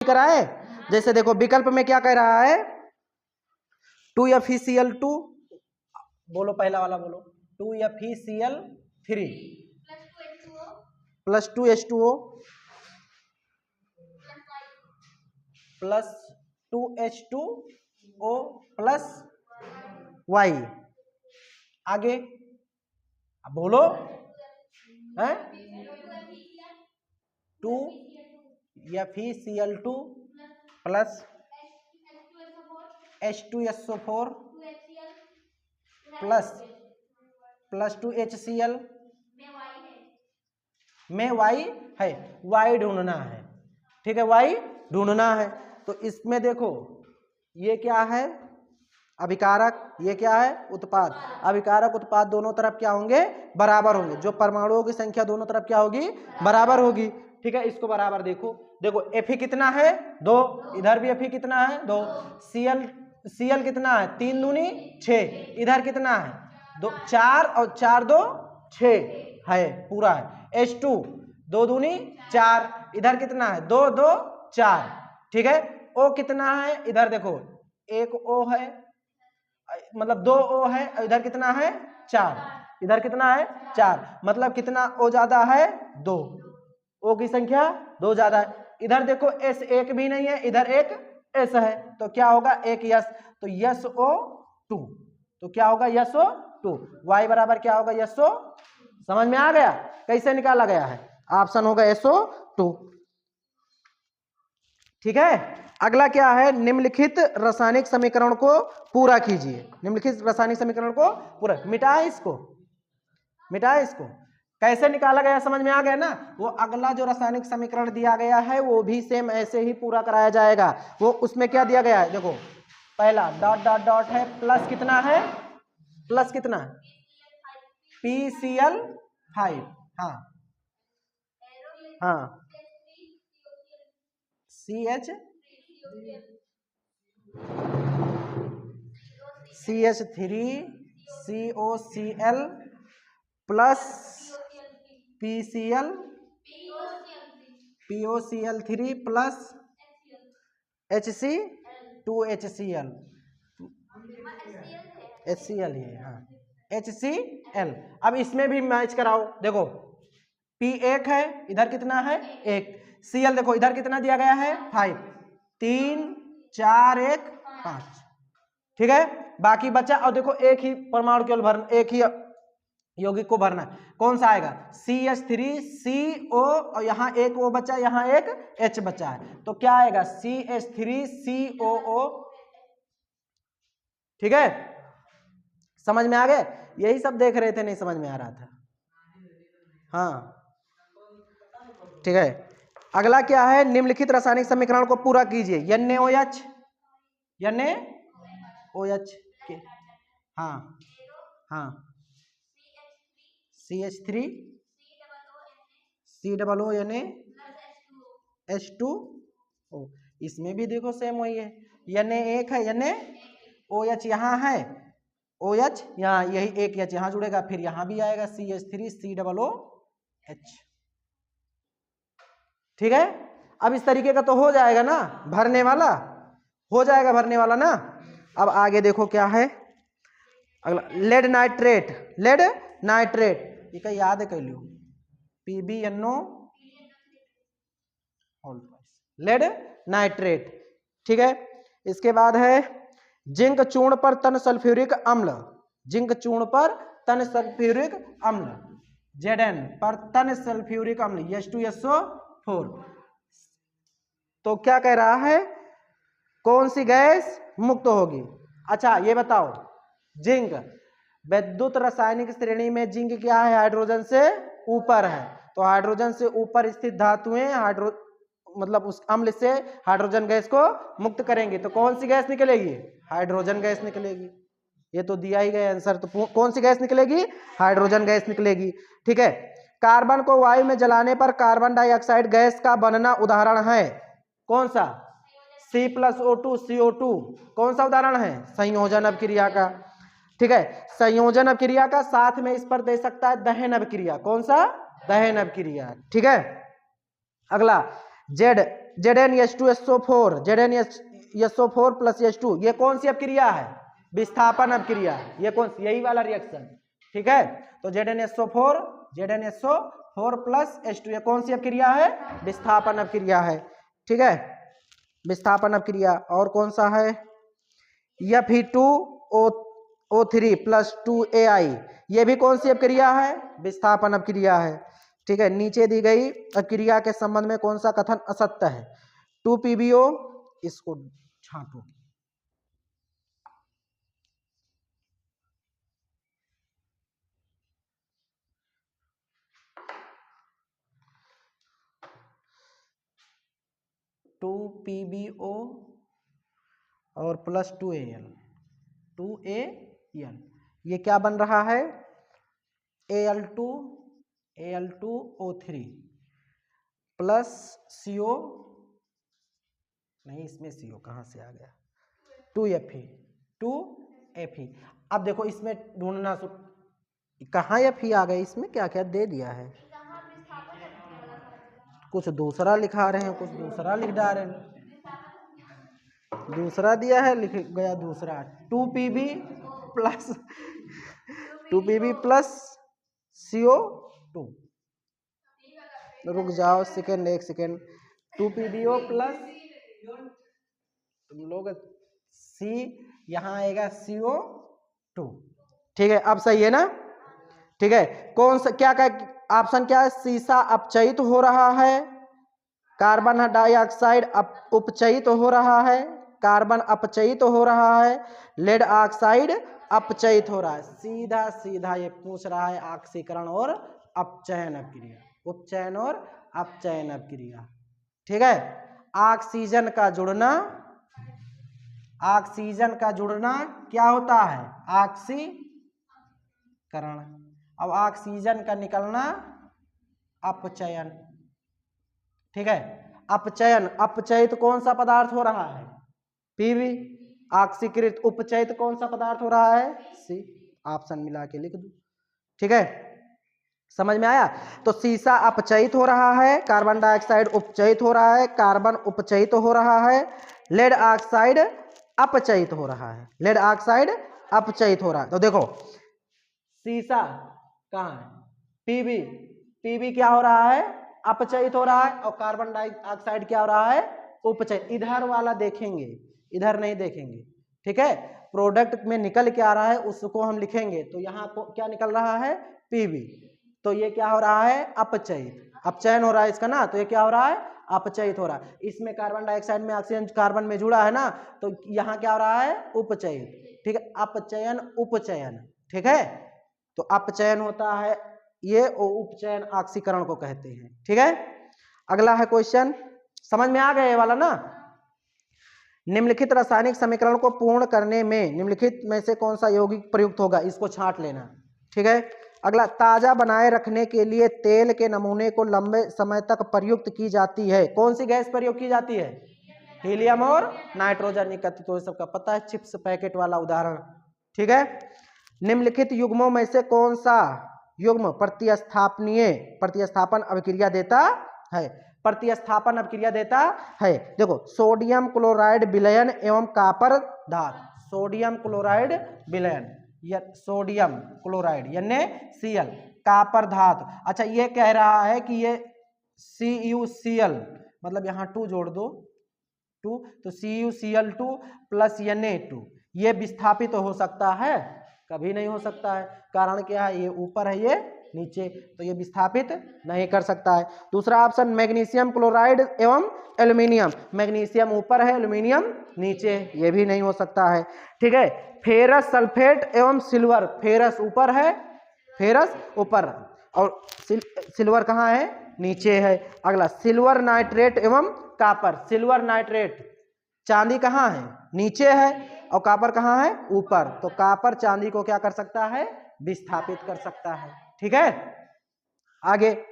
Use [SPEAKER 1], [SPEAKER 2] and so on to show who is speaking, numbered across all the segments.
[SPEAKER 1] कराए। जैसे देखो विकल्प में क्या कह रहा है, 2FeCl2, बोलो पहला वाला बोलो, 2FeCl3 plus 2H2O plus 2H2O plus Y। आगे अब बोलो है, 2FeCl2 plus H2SO4 plus 2HCl में Y है, Y ढूंढना है, ठीक है, Y ढूंढना है। तो इसमें देखो ये क्या है अभिकारक, ये क्या है उत्पाद। अभिकारक उत्पाद दोनों तरफ क्या होंगे, बराबर होंगे। जो परमाणुओं की संख्या दोनों तरफ क्या होगी, बराबर होगी, ठीक है। इसको बराबर देखो, देखो Fe कितना है 2, इधर भी Fe कितना है 2, Cl कितना है 3 दूनी 6, इधर कितना है 2 4 और 4 2 6 है, पूरा है। H2 2 दूनी 4, इधर कितना है 2 2 4, ठीक है। O कितना है, इधर देखो एक O है, मतलब 2 O है, इधर कितना है 4, इधर कितना है 4, मतलब कितना O ज्यादा है 2, O की संख्या 2 ज्यादा है। इधर देखो S एक भी नहीं है, इधर एक S है, तो क्या होगा एक यस, तो SO2, तो क्या होगा SO2। Y बराबर क्या होगा SO, समझ में आ गया कैसे निकाला गया है, ऑप्शन होगा SO2, ठीक है। अगला क्या है, निम्नलिखित रासायनिक समीकरण को पूरा कीजिए। निम्नलिखित रासायनिक समीकरण को पूरा, मिटाए इसको, मिटाए इसको। कैसे निकाला गया समझ में आ गया ना। वो अगला जो रासायनिक समीकरण दिया गया है वो भी सेम ऐसे ही पूरा कराया जाएगा। वो उसमें क्या दिया गया है, देखो पहला डॉट डॉट डॉट है, प्लस कितना है, प्लस कितना है PCl5, हाँ हाँ CH3COCl plus POCl3 plus HC2HCl, HCl ही है, हाँ HCl। अब इसमें भी मैच कराओ, देखो P 1 है, इधर कितना है 1, Cl देखो इधर कितना दिया गया है 5, 3 4 1 5, ठीक है। बाकी बचा, और देखो एक ही परमाणु केवल भरना, एक ही यौगिक को भरना है, कौन सा आएगा CH3CO, और यहाँ एक O बचा, यहाँ एक H बचा है, तो क्या आएगा CH3COO, ठीक है। समझ में आ गए, यही सब देख रहे थे, नहीं समझ में आ रहा था, हाँ ठीक है। अगला क्या है, निम्नलिखित रासायनिक समीकरण को पूरा कीजिए। NaOH, NaOH, हाँ हाँ CH3 COONA H2O, इसमें भी देखो सेम वही है, Na1 है, NaOH यहाँ है, OH यहाँ, यही एक H यहाँ जुड़ेगा, फिर यहाँ भी आएगा CH3COOH, ठीक है। अब इस तरीके का तो हो जाएगा ना, भरने वाला हो जाएगा, भरने वाला ना। अब आगे देखो क्या है अगला, लेड नाइट्रेट, लेड नाइट्रेट, ये याद है कर लो, PbNO, लेड नाइट्रेट, ठीक है। इसके बाद है जिंक चूर्ण पर तन सल्फ्यूरिक अम्ल, जिंक चूर्ण पर तन सल्फ्यूरिक अम्ल, Zn पर तन सल्फ्यूरिक अम्ल H2SO4, तो क्या कह रहा है, कौन सी गैस मुक्त होगी। अच्छा ये बताओ, जिंक विद्युत रासायनिक श्रेणी में जिंक क्या है, हाइड्रोजन से ऊपर है, तो हाइड्रोजन से ऊपर स्थित धातुएं मतलब उस अम्ल से हाइड्रोजन गैस को मुक्त करेंगे, तो कौन सी गैस निकलेगी, हाइड्रोजन गैस निकलेगी। ये तो दिया ही गया आंसर, तो कौन सी गैस निकलेगी, हाइड्रोजन गैस निकलेगी, ठीक है। कार्बन को वायु में जलाने पर कार्बन डाइऑक्साइड गैस का बनना उदाहरण है, कौन सा C+O2 CO2, कौन सा उदाहरण है, संयोजन अभिक्रिया का, ठीक है। संयोजन अभिक्रिया का साथ में इस पर दे सकता है दहन अभिक्रिया, कौन सा, दहन अभिक्रिया, ठीक है। अगला Z ZnH2SO4 ZnHSO4 plus H2, ये कौन सी अपक्रिया है? विस्थापन अपक्रिया। ये कौन सी? यही वाला रिएक्शन, ठीक है। तो ZnSO4 प्लस H2 ये कौन सी अपक्रिया है? विस्थापन अपक्रिया है, ठीक है, विस्थापन अपक्रिया। और कौन सा है? Fe2O3 प्लस 2AI, ये भी कौन सी अपक्रिया है? विस्थापन अपक्रिया है, ठीक है। नीचे दी गई अपक्रिया के संबंध में कौन सा कथन असत्य है? 2PbO, इसको छांटो, टू PbO और प्लस 2Al, ये क्या बन रहा है? Al2O3 प्लस CO, नहीं इसमें CO कहाँ से आ गया? 2Fe। अब देखो इसमें ढूंढना, कहाँ Fe आ गए, इसमें क्या क्या दे दिया है? कुछ दूसरा लिखा रहे हैं, कुछ दूसरा लिख डाल रहे हैं, दूसरा दिया है, लिख गया दूसरा। 2Pb प्लस CO2, रुक जाओ सेकेंड, एक सेकेंड। 2PbO प्लस, तुम लोग C, यहाँ आएगा CO2, ठीक है। अब सही है ना? ठीक है। कौन सा, क्या ऑप्शन क्या है? सीसा अपचयित हो रहा है, कार्बन डाइऑक्साइड उपचयित हो रहा है, कार्बन अपचयित हो रहा है, लेड ऑक्साइड अपचयित हो रहा है। सीधा सीधा ये पूछ रहा है ऑक्सीकरण और अपचयन अपक्रिया, उपचयन और अपचयन अपक्रिया, ठीक है। ऑक्सीजन का जुड़ना क्या होता है? ऑक्सीकरण। अब ऑक्सीजन का निकलना अपचयन, ठीक है। अपचयित कौन सा पदार्थ हो रहा है? Pb। ऑक्सीकृत उपचयित कौन सा पदार्थ हो रहा है? C। ऑप्शन मिला के लिख दो, ठीक है, समझ में आया? तो सीसा अपचयित हो रहा है, कार्बन डाइऑक्साइड उपचयित हो रहा है, कार्बन उपचयित हो रहा है, लेड ऑक्साइड अपचयित हो रहा है, लेड ऑक्साइड अपचयित हो रहा है। तो देखो सीसा कहाँ है? Pb क्या हो रहा है? अपचयित हो रहा है, और कार्बन डाइऑक्साइड क्या हो रहा है? उपचयित। इधर वाला देखेंगे, इधर नहीं देखेंगे, ठीक है। प्रोडक्ट में निकल के आ रहा है उसको हम लिखेंगे, तो यहाँ क्या निकल रहा है? Pb, तो ये क्या हो रहा है? अपचयित, अपचयन हो रहा है इसका ना, तो ये क्या हो रहा है? अपचयित हो रहा है। इसमें कार्बन डाइऑक्साइड में ऑक्सीजन कार्बन में जुड़ा है ना, तो यहाँ क्या हो रहा है? उपचयित, ठीक है। अपचयन उपचयन, ठीक है, तो अपचयन होता है ये, और उपचयन ऑक्सीकरण को कहते हैं, ठीक है। अगला है क्वेश्चन, समझ में आ गया ये वाला ना? निम्नलिखित रासायनिक समीकरण को पूर्ण करने में निम्नलिखित में से कौन सा यौगिक प्रयुक्त होगा? इसको छांट लेना, ठीक है। अगला, ताजा बनाए रखने के लिए तेल के नमूने को लंबे समय तक प्रयुक्त की जाती है, कौन सी गैस प्रयोग की जाती है? हीलियम और नाइट्रोजन एकत्रित, तो सबका पता है, चिप्स पैकेट वाला उदाहरण, ठीक है। निम्नलिखित युग्मों में से कौन सा युग्म प्रतिस्थापन अभिक्रिया देता है? प्रतिस्थापन अभिक्रिया देता है, देखो सोडियम क्लोराइड विलयन एवं कॉपर धातु, सोडियम क्लोराइड विलयन या सोडियम क्लोराइड NaCl, कॉपर धातु। अच्छा, ये कह रहा है कि ये CuCl, मतलब यहाँ 2 जोड़ दो, 2, तो CuCl2 प्लस Na2, ये विस्थापित हो सकता है? कभी नहीं हो सकता है। कारण क्या है? ये ऊपर है, ये नीचे, तो ये विस्थापित नहीं कर सकता है। दूसरा ऑप्शन, मैग्नीशियम क्लोराइड एवं एल्यूमिनियम, मैग्नीशियम ऊपर है, एल्यूमिनियम नीचे, ये भी नहीं हो सकता है, ठीक है। फेरस सल्फेट एवं सिल्वर, फेरस ऊपर है, फेरस ऊपर, और सिल्वर कहाँ है? नीचे है। अगला, सिल्वर नाइट्रेट एवं कॉपर, सिल्वर नाइट्रेट, चांदी कहाँ है? नीचे है, और कॉपर कहाँ है? ऊपर, तो कॉपर चांदी को क्या कर सकता है? विस्थापित कर सकता है, ठीक है। आगे,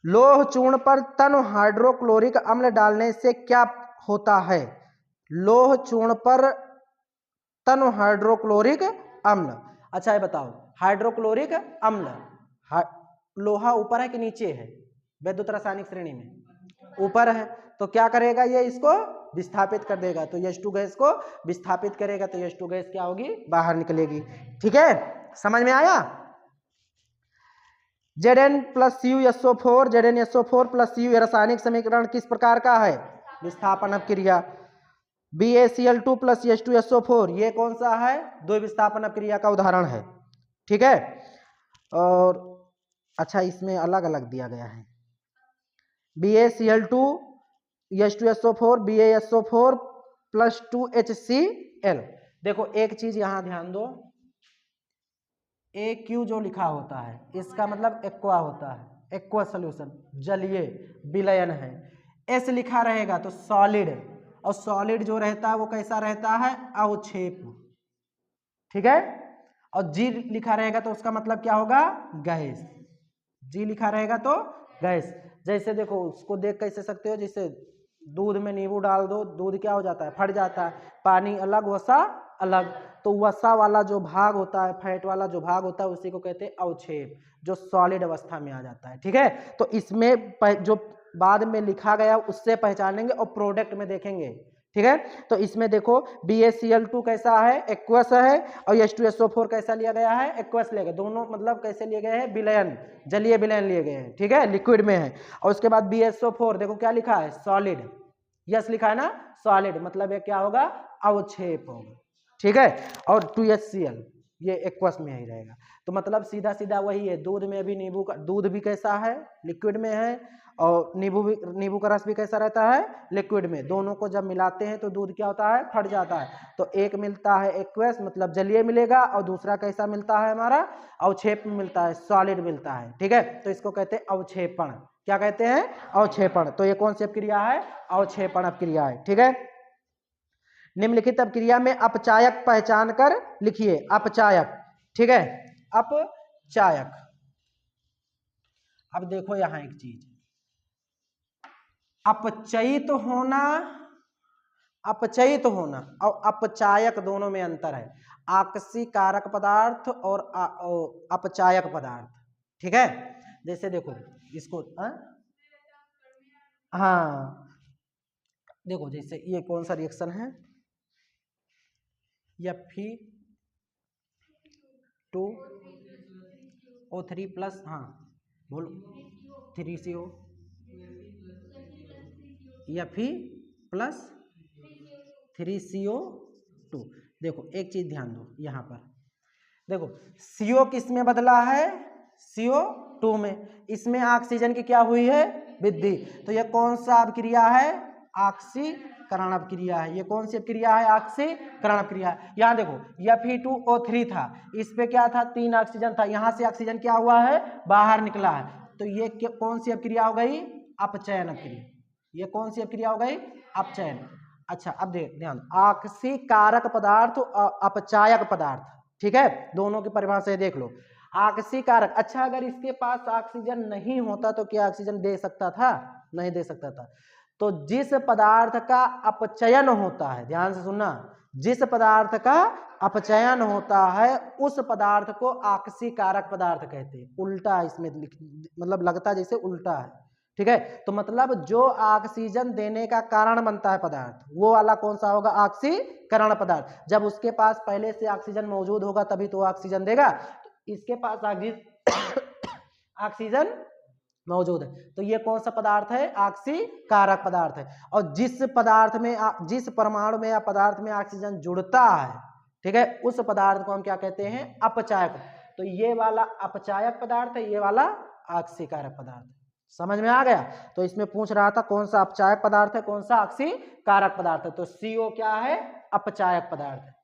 [SPEAKER 1] लोह चूर्ण पर तन हाइड्रोक्लोरिक अम्ल डालने से क्या होता है? लोह चूर्ण पर तन हाइड्रोक्लोरिक अम्ल, अच्छा ये बताओ, हाइड्रोक्लोरिक अम्ल, लोहा ऊपर है कि नीचे है? वैद्युत रासायनिक श्रेणी में ऊपर है, तो क्या करेगा ये, इसको विस्थापित कर देगा, तो H2 गैस को विस्थापित करेगा, तो H2 गैस क्या होगी, बाहर निकलेगी। ठीक है, समझ में आया। Zn plus CuSO4, ZnSO4 plus Cu रासायनिक समीकरण किस प्रकार का है, विस्थापन अपक्रिया। BaCl2 प्लस H2SO4 ये कौन सा है, द्विविस्थापन अपक्रिया का उदाहरण है। ठीक है, और अच्छा इसमें अलग अलग दिया गया है, BaCl2 H2SO4 BaSO4 plus 2HCl। देखो एक चीज यहां ध्यान दो, AQ जो लिखा होता है इसका मतलब एक्वा होता है, एक्वा सोल्यूशन, जलीय विलयन है। S लिखा रहेगा तो सॉलिड, और सॉलिड जो रहता है वो कैसा रहता है, अवक्षेप। ठीक है, और G लिखा रहेगा तो उसका मतलब क्या होगा, गैस। G लिखा रहेगा तो गैस। जैसे देखो उसको देख कैसे सकते हो, जैसे दूध में नींबू डाल दो, दूध क्या हो जाता है, फट जाता है, पानी अलग वसा अलग, तो वसा वाला जो भाग होता है, फैट वाला जो भाग होता है उसी को कहते हैं अवक्षेप, जो सॉलिड अवस्था में आ जाता है। ठीक है, तो इसमें जो बाद में लिखा गया उससे पहचानेंगे और प्रोडक्ट में देखेंगे। ठीक है, तो इसमें देखो BaCl2 कैसा है, एक्वस है, और H2SO4 कैसा लिया गया है, एक्वस लिया गया, दोनों मतलब कैसे लिए गए हैं, विलयन, जलीय विलयन लिए गए हैं। ठीक है, लिक्विड में है। और उसके बाद BaSO4 देखो क्या लिखा है, सॉलिड, यस लिखा है ना, सॉलिड, मतलब ये क्या होगा, अवक्षेप होगा। ठीक है, और 2HCl ये एक्वस में ही रहेगा। तो मतलब सीधा सीधा वही है, दूध में भी नींबू का, दूध भी कैसा है, लिक्विड में है, और नींबू का रस भी कैसा रहता है, लिक्विड में। दोनों को जब मिलाते हैं तो दूध क्या होता है, फट जाता है। तो एक मिलता है एक्वस मतलब जलीय मिलेगा, और दूसरा कैसा मिलता है, हमारा अवक्षेप में मिलता है, सॉलिड मिलता है। ठीक है, तो इसको कहते हैं अवक्षेपण। क्या कहते हैं, अवक्षेपण। तो ये कौन सी अपक्रिया है, अवक्षेपण अपक्रिया है। ठीक है, निम्नलिखित अपक्रिया में अपचायक पहचान कर लिखिए, अपचायक। ठीक है, अपचायक। अब देखो यहां एक चीज, अपचयित होना, अपचयित होना और अपचायक दोनों में अंतर है। आकसी कारक पदार्थ और अपचायक पदार्थ। ठीक है, जैसे देखो इसको, हाँ देखो जैसे ये कौन सा रिएक्शन है, Fe2O3 प्लस, हाँ बोलो, 3CO, Fe प्लस 3CO2। देखो एक चीज ध्यान दो यहाँ पर, देखो CO किस में बदला है, CO2 में, इसमें ऑक्सीजन की क्या हुई है, वृद्धि। तो यह कौन सा अपक्रिया है, ऑक्सीकरण अपक्रिया है। ये कौन सी अपक्रिया है, ऑक्सीकरण अपक्रिया। यहाँ देखो Fe2O3 था, इस पे क्या था, 3 ऑक्सीजन था, यहाँ से ऑक्सीजन क्या हुआ है, बाहर निकला है। तो ये कौन सी अपक्रिया हो गई, अपचयन अपक्रिया। ये कौन सी अपक्रिया हो गई, अपचयन। अच्छा अब ध्यान, ऑक्सीकारक पदार्थ और अपचायक पदार्थ। ठीक है, दोनों की परिभाषा देख लो। ऑक्सीकारक, अच्छा अगर इसके पास ऑक्सीजन नहीं होता तो क्या ऑक्सीजन दे सकता था, नहीं दे सकता था। तो जिस पदार्थ का अपचयन होता है, ध्यान से सुनना, जिस पदार्थ का अपचयन होता है उस पदार्थ को ऑक्सीकारक पदार्थ कहते हैं। उल्टा इसमें मतलब लगता जैसे उल्टा है। ठीक है, तो मतलब जो ऑक्सीजन देने का कारण बनता है पदार्थ, वो वाला कौन सा होगा, ऑक्सीकरण पदार्थ। जब उसके पास पहले से ऑक्सीजन मौजूद होगा तभी तो ऑक्सीजन देगा। तो इसके पास ऑक्सीजन मौजूद है, तो ये कौन सा पदार्थ है, ऑक्सीकारक पदार्थ है। और जिस पदार्थ में, जिस परमाणु में या पदार्थ में ऑक्सीजन जुड़ता है, ठीक है, उस पदार्थ को हम क्या कहते हैं, अपचायक। तो ये वाला अपचायक पदार्थ है, ये वाला ऑक्सीकारक पदार्थ। समझ में आ गया। तो इसमें पूछ रहा था कौन सा अपचायक पदार्थ है, कौन सा ऑक्सीकारक पदार्थ है। तो CO क्या है, अपचायक पदार्थ है।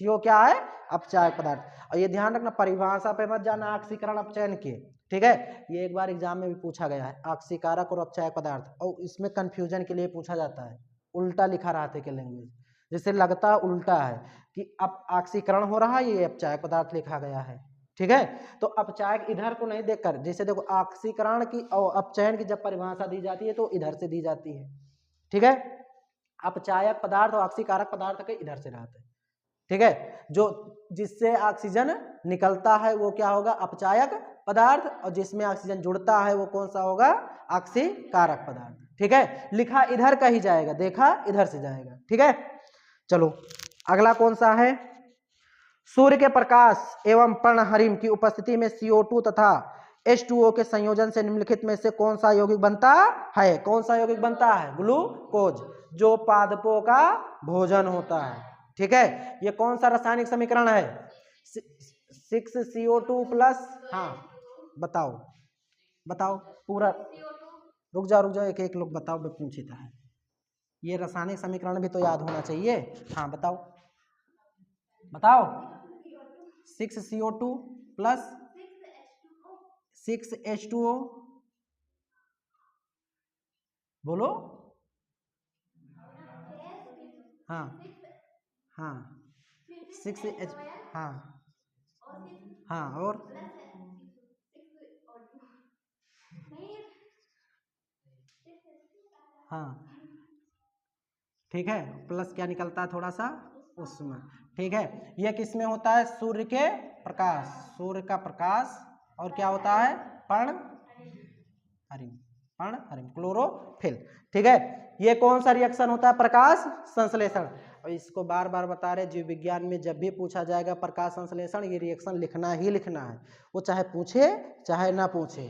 [SPEAKER 1] CO क्या है, अपचायक पदार्थ। और ये ध्यान रखना, परिभाषा पे मत जाना ऑक्सीकरण अपचयन के। ठीक है, ये एक बार एग्जाम में भी पूछा गया है, ऑक्सीकारक और अपचायक पदार्थ, और इसमें कंफ्यूजन के लिए पूछा जाता है, उल्टा लिखा रहता है लैंग्वेज, जैसे लगता उल्टा है कि अब ऑक्सीकरण हो रहा है, ये अपचायक पदार्थ लिखा गया है। ठीक है, तो अपचायक इधर को नहीं देखकर, जैसे देखो ऑक्सीकरण की और अपचयन की जब परिभाषा दी जाती है तो इधर से दी जाती है। ठीक है, अपचायक पदार्थ और ऑक्सीकारक पदार्थ के इधर से रहते हैं। ठीक है, जो जिससे ऑक्सीजन निकलता है वो क्या होगा, अपचायक पदार्थ, और जिसमें ऑक्सीजन जुड़ता है वो कौन सा होगा, ऑक्सीकारक पदार्थ। ठीक है, लिखा इधर का ही जाएगा, देखा इधर से जाएगा। ठीक है, चलो अगला कौन सा है? सूर्य के प्रकाश एवं पर्णहरिम की उपस्थिति में CO2 तथा H2O के संयोजन से निम्नलिखित में से कौन सा यौगिक बनता है? कौन सा यौगिक बनता है? ग्लूकोज, जो पादपों का भोजन होता है। ठीक है, ये कौन सा रासायनिक समीकरण है? 6CO2 प्लस, हाँ बताओ बताओ पूरा, रुक जाओ एक एक लोग बताओ, मैं पूछता है। ये रासायनिक समीकरण भी तो याद होना चाहिए। हाँ बताओ बताओ। 6CO2 प्लस 6H2O, बोलो। हाँ हाँ 6H, हाँ हाँ और हाँ ठीक है, प्लस क्या निकलता है थोड़ा सा उसमें। ठीक है, यह किस में होता है? सूर्य के प्रकाश, सूर्य का प्रकाश, और क्या होता है? पर्णहरिम, पर्णहरिम, क्लोरोफिल। ठीक है, ये कौन सा रिएक्शन होता है? प्रकाश संश्लेषण। और इसको बार बार बता रहे, जीव विज्ञान में जब भी पूछा जाएगा प्रकाश संश्लेषण, ये रिएक्शन लिखना ही लिखना है, वो चाहे पूछे चाहे ना पूछे।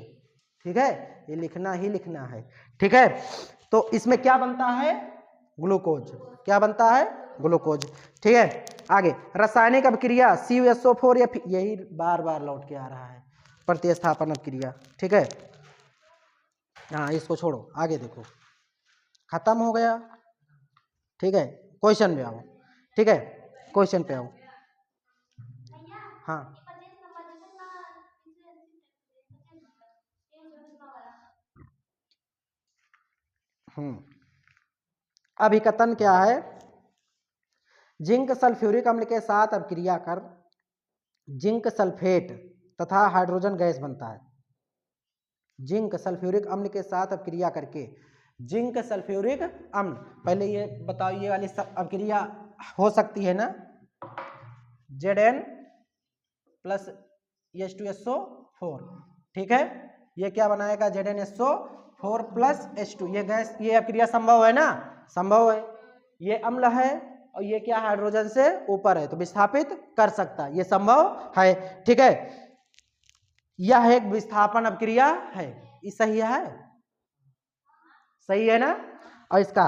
[SPEAKER 1] ठीक है, ये लिखना ही लिखना है। ठीक है, तो इसमें क्या बनता है? ग्लूकोज। क्या बनता है? ग्लूकोज। ठीक है, आगे रासायनिक अभिक्रिया CuSO4 या यही बार बार लौट के आ रहा है, प्रतिस्थापन अभिक्रिया। ठीक है, हाँ इसको छोड़ो, आगे देखो, खत्म हो गया। ठीक है, क्वेश्चन पे आओ। ठीक है, क्वेश्चन पे आओ। हाँ अभिकथन क्या है? जिंक सल्फ्यूरिक अम्ल के साथ अभिक्रिया कर जिंक सल्फेट तथा हाइड्रोजन गैस बनता है। जिंक सल्फ्यूरिक अम्ल के साथ अभिक्रिया करके जिंक सल्फ्यूरिक अम्ल, पहले ये बताओ, ये वाली अभिक्रिया हो सकती है ना? Zn plus H2SO4। ठीक है, ये क्या बनाएगा? ZnSO4 प्लस H2, ये गैस, ये अभिक्रिया संभव है ना? संभव है। ये अम्ल है और ये क्या, हाइड्रोजन से ऊपर है, तो विस्थापित कर सकता है, ये संभव है। ठीक है, यह एक विस्थापन अभिक्रिया है। ये सही है, सही है ना? और इसका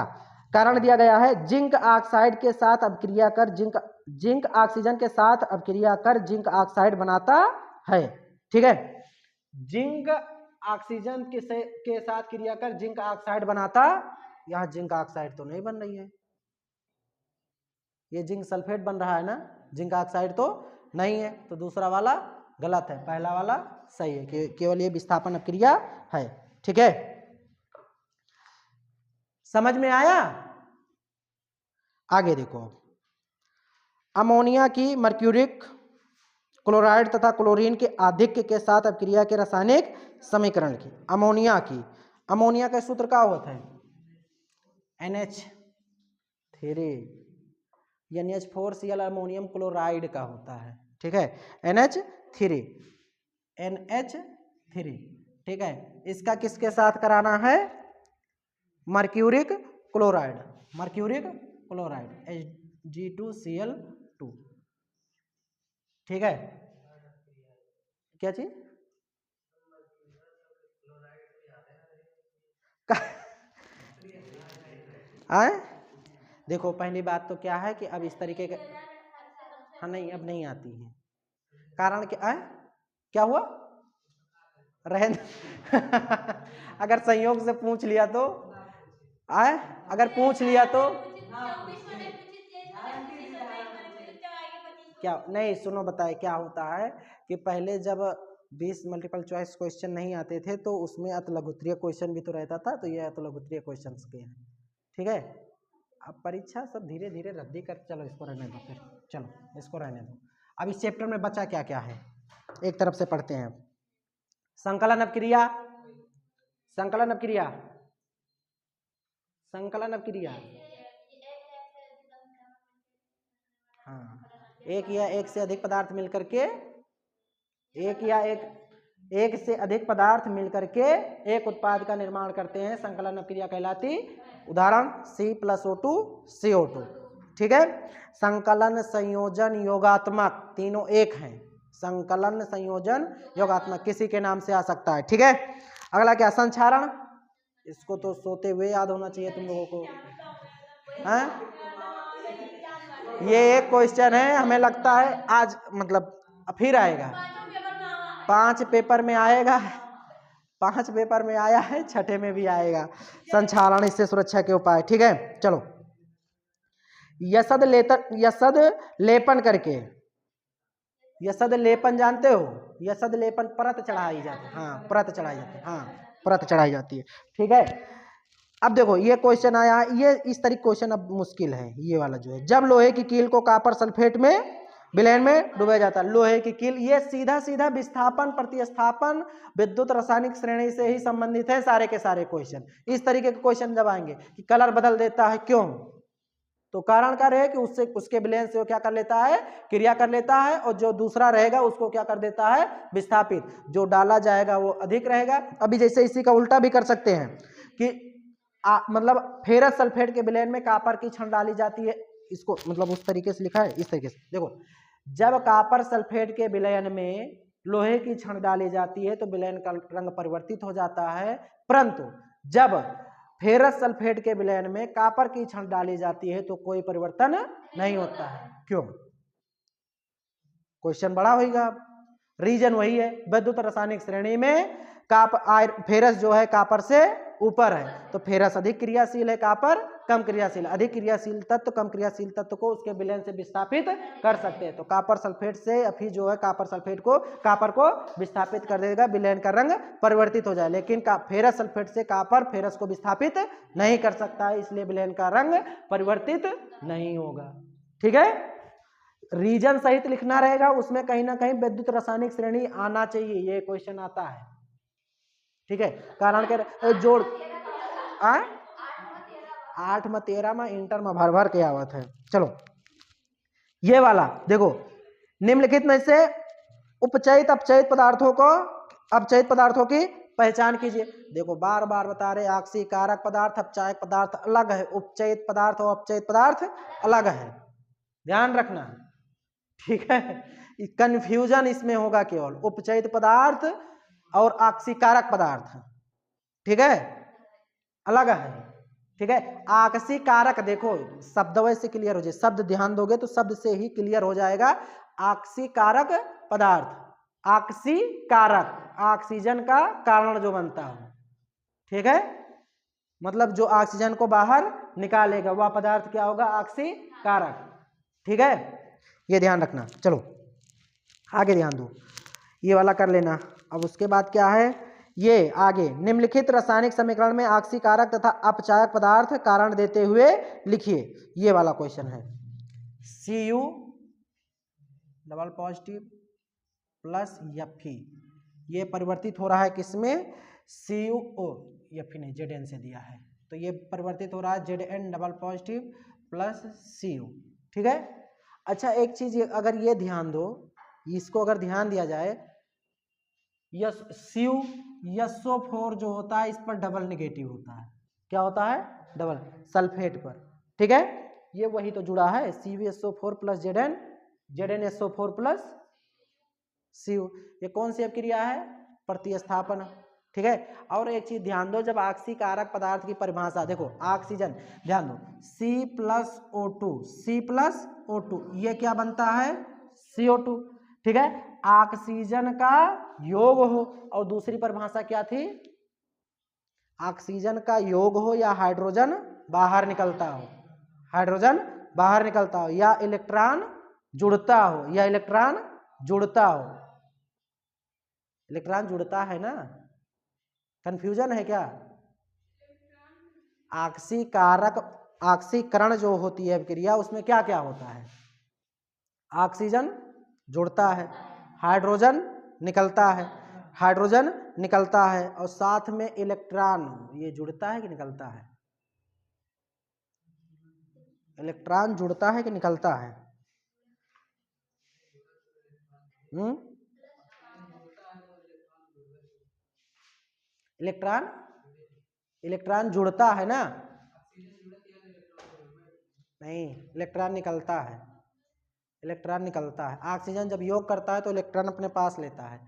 [SPEAKER 1] कारण दिया गया है, जिंक ऑक्साइड के साथ अभिक्रिया कर जिंक ऑक्सीजन के साथ अभिक्रिया कर जिंक ऑक्साइड बनाता है। ठीक है, जिंक ऑक्सीजन के साथ क्रिया कर जिंक ऑक्साइड बनाता, यहां जिंक ऑक्साइड तो नहीं बन रही है, ये जिंक सल्फेट बन रहा है ना, जिंक ऑक्साइड तो नहीं है, तो दूसरा वाला गलत है, पहला वाला सही है, केवल ये विस्थापन अभिक्रिया है। ठीक है, समझ में आया? आगे देखो, अमोनिया की मर्क्यूरिक क्लोराइड तथा क्लोरीन के आधिक्य के साथ अभिक्रिया के रासायनिक समीकरण की। अमोनिया का सूत्र क्या होता है? NH3, NH4Cl अमोनियम क्लोराइड का होता है। ठीक है, NH3। ठीक है, इसका किसके साथ कराना है? Mercuric chloride, Hg2Cl2। ठीक है, क्या चीज? आए देखो, पहली बात तो क्या है कि अब इस तरीके के, हाँ नहीं अब नहीं आती है, कारण क्या है? क्या हुआ? रहन अगर संयोग से पूछ लिया तो आए, अगर पूछ लिया तो क्या नहीं, सुनो बताए क्या होता है कि पहले जब 20 मल्टीपल चॉइस क्वेश्चन नहीं आते थे तो उसमें अतलघुत्रीय क्वेश्चन भी तो रहता था, तो ये अतलघुत्रीय क्वेश्चन के हैं। ठीक है, अब परीक्षा सब धीरे धीरे रद्दी कर, चलो इसको रहने दो, फिर चलो इसको रहने दो। अब इस चैप्टर में बचा क्या क्या है, एक तरफ से पढ़ते हैं। संकलन अभिक्रिया, संकलन अभिक्रिया, संकलन अभिक्रिया, हाँ एक या एक से अधिक पदार्थ मिलकर के एक या एक से अधिक पदार्थ मिलकर के एक उत्पाद का निर्माण करते हैं, संकलन क्रिया कहलाती। उदाहरण C+O2 CO2। ठीक है। संकलन, संयोजन, योगात्मक, तीनों एक हैं। संकलन, संयोजन, योगात्मक किसी के नाम से आ सकता है। ठीक है। अगला क्या, संक्षारण। इसको तो सोते हुए याद होना चाहिए तुम लोगों को, हैं? ये एक क्वेश्चन है, हमें लगता है आज मतलब फिर आएगा, 5 पेपर में आएगा, 5 पेपर में आया है, 6ठे में भी आएगा। संक्षारण, इससे सुरक्षा के उपाय। ठीक है, चलो। यसद लेपन करके, यसद लेपन जानते हो? यसद लेपन परत चढ़ाई जाती है। हाँ, परत चढ़ाई जाती है। हाँ, परत चढ़ाई जाती है। ठीक है। अब देखो ये क्वेश्चन आया, ये इस तरीके क्वेश्चन अब मुश्किल है ये वाला जो है। जब लोहे की कील को कॉपर सल्फेट में विलयन में डुबाया जाता है, लोहे की कील, ये सीधा सीधा विस्थापन, प्रतिस्थापन, विद्युत रासायनिक श्रेणी से ही संबंधित है सारे के सारे क्वेश्चन। इस तरीके के क्वेश्चन जब आएंगे कि कलर बदल देता है क्यों, तो कारण क्या रहे कि उससे उसके विलयन से वो क्या कर लेता है, क्रिया कर लेता है, और जो दूसरा रहेगा उसको क्या कर देता है, विस्थापित। जो डाला जाएगा वो अधिक रहेगा। अभी जैसे इसी का उल्टा भी कर सकते हैं कि मतलब फेरस सल्फेट के विलयन में कॉपर की छड़ डाली जाती है। इसको मतलब उस तरीके से लिखा है, इस तरीके से देखो, जब कॉपर सल्फेट के विलयन में लोहे की छड़ डाली जाती है तो विलयन का रंग परिवर्तित हो जाता है, परंतु जब फेरस सल्फेट के विलयन में कॉपर की छड़ डाली जाती है तो कोई परिवर्तन नहीं होता है। क्यों? क्वेश्चन बड़ा होगा। रीजन वही है, विद्युत रासायनिक श्रेणी में फेरस जो है कॉपर से ऊपर है, तो फेरस अधिक क्रियाशील है, कॉपर कम क्रियाशील। अधिक क्रियाशील तत्व कम क्रियाशील तत्व को उसके विलयन से विस्थापित कर सकते हैं। तो कॉपर सल्फेट से अभी जो है कॉपर सल्फेट को कॉपर को विस्थापित कर देगा, विलयन का रंग परिवर्तित हो जाए। लेकिन फेरस सल्फेट से कॉपर फेरस को विस्थापित नहीं कर सकता है, इसलिए विलयन का रंग परिवर्तित नहीं होगा। ठीक है। रीजन सहित लिखना रहेगा, उसमें कहीं ना कहीं विद्युत रासायनिक श्रेणी आना चाहिए, ये क्वेश्चन आता है। ठीक है। कारण के जोड़ 8 में 13 में इंटर में भर भर के आवत है। चलो ये वाला देखो, निम्नलिखित में से उपचयित अपचयित पदार्थों की पहचान कीजिए। देखो बार बार बता रहे, आक्सीकारक पदार्थ, अपचायक पदार्थ अलग है, उपचयित पदार्थ और अपचयित पदार्थ अलग है, ध्यान रखना। ठीक है। कंफ्यूजन इसमें होगा केवल उपचयित पदार्थ और आक्सीकारक पदार्थ। ठीक है, अलग है। ठीक है। आक्सीकारक देखो शब्द से क्लियर हो जाए, शब्द ध्यान दोगे तो शब्द से ही क्लियर हो जाएगा। आक्सीकारक पदार्थ, आक्सीकारक, ऑक्सीजन का कारण जो बनता हो। ठीक है, मतलब जो ऑक्सीजन को बाहर निकालेगा वह पदार्थ क्या होगा, आक्सीकारक। ठीक है, ये ध्यान रखना। चलो आगे ध्यान दो, ये वाला कर लेना। अब उसके बाद क्या है, ये आगे निम्नलिखित रासायनिक समीकरण में आक्सीकारक तथा अपचायक पदार्थ कारण देते हुए लिखिए। ये वाला क्वेश्चन है। Cu double positive plus Fe, ये परिवर्तित हो रहा है किसमें, CuO, Fe नहीं Zn से दिया है, तो ये परिवर्तित हो रहा है Zn double positive plus Cu। ठीक है। अच्छा एक चीज अगर ये ध्यान दो, इसको अगर ध्यान दिया जाए, SO4 जो होता है इस पर डबल नेगेटिव होता है। क्या होता है, डबल, सल्फेट पर। ठीक है, ये वही तो जुड़ा है, CuSO4 plus Zn, ZnSO4 plus Cu। ये कौन सी क्रिया है, प्रतिस्थापन। ठीक है। और एक चीज ध्यान दो, जब आक्सीकारक पदार्थ की परिभाषा देखो, ऑक्सीजन ध्यान दो, C+O2 ये क्या बनता है, CO2। ठीक है, ऑक्सीजन का योग हो, और दूसरी परिभाषा क्या थी, ऑक्सीजन का योग हो या हाइड्रोजन बाहर निकलता हो, हाइड्रोजन बाहर निकलता हो, या इलेक्ट्रॉन जुड़ता हो, या इलेक्ट्रॉन जुड़ता हो। इलेक्ट्रॉन जुड़ता है ना, कंफ्यूजन है क्या। आक्सीकारक, ऑक्सीकरण जो होती है क्रिया, उसमें क्या क्या होता है, ऑक्सीजन जुड़ता है, हाइड्रोजन निकलता है, हाइड्रोजन निकलता है, और साथ में इलेक्ट्रॉन, ये जुड़ता है कि निकलता है, इलेक्ट्रॉन जुड़ता है कि निकलता है, इलेक्ट्रॉन, इलेक्ट्रॉन जुड़ता है ना, नहीं इलेक्ट्रॉन निकलता है, इलेक्ट्रॉन निकलता है। ऑक्सीजन जब योग करता है तो इलेक्ट्रॉन अपने पास लेता है,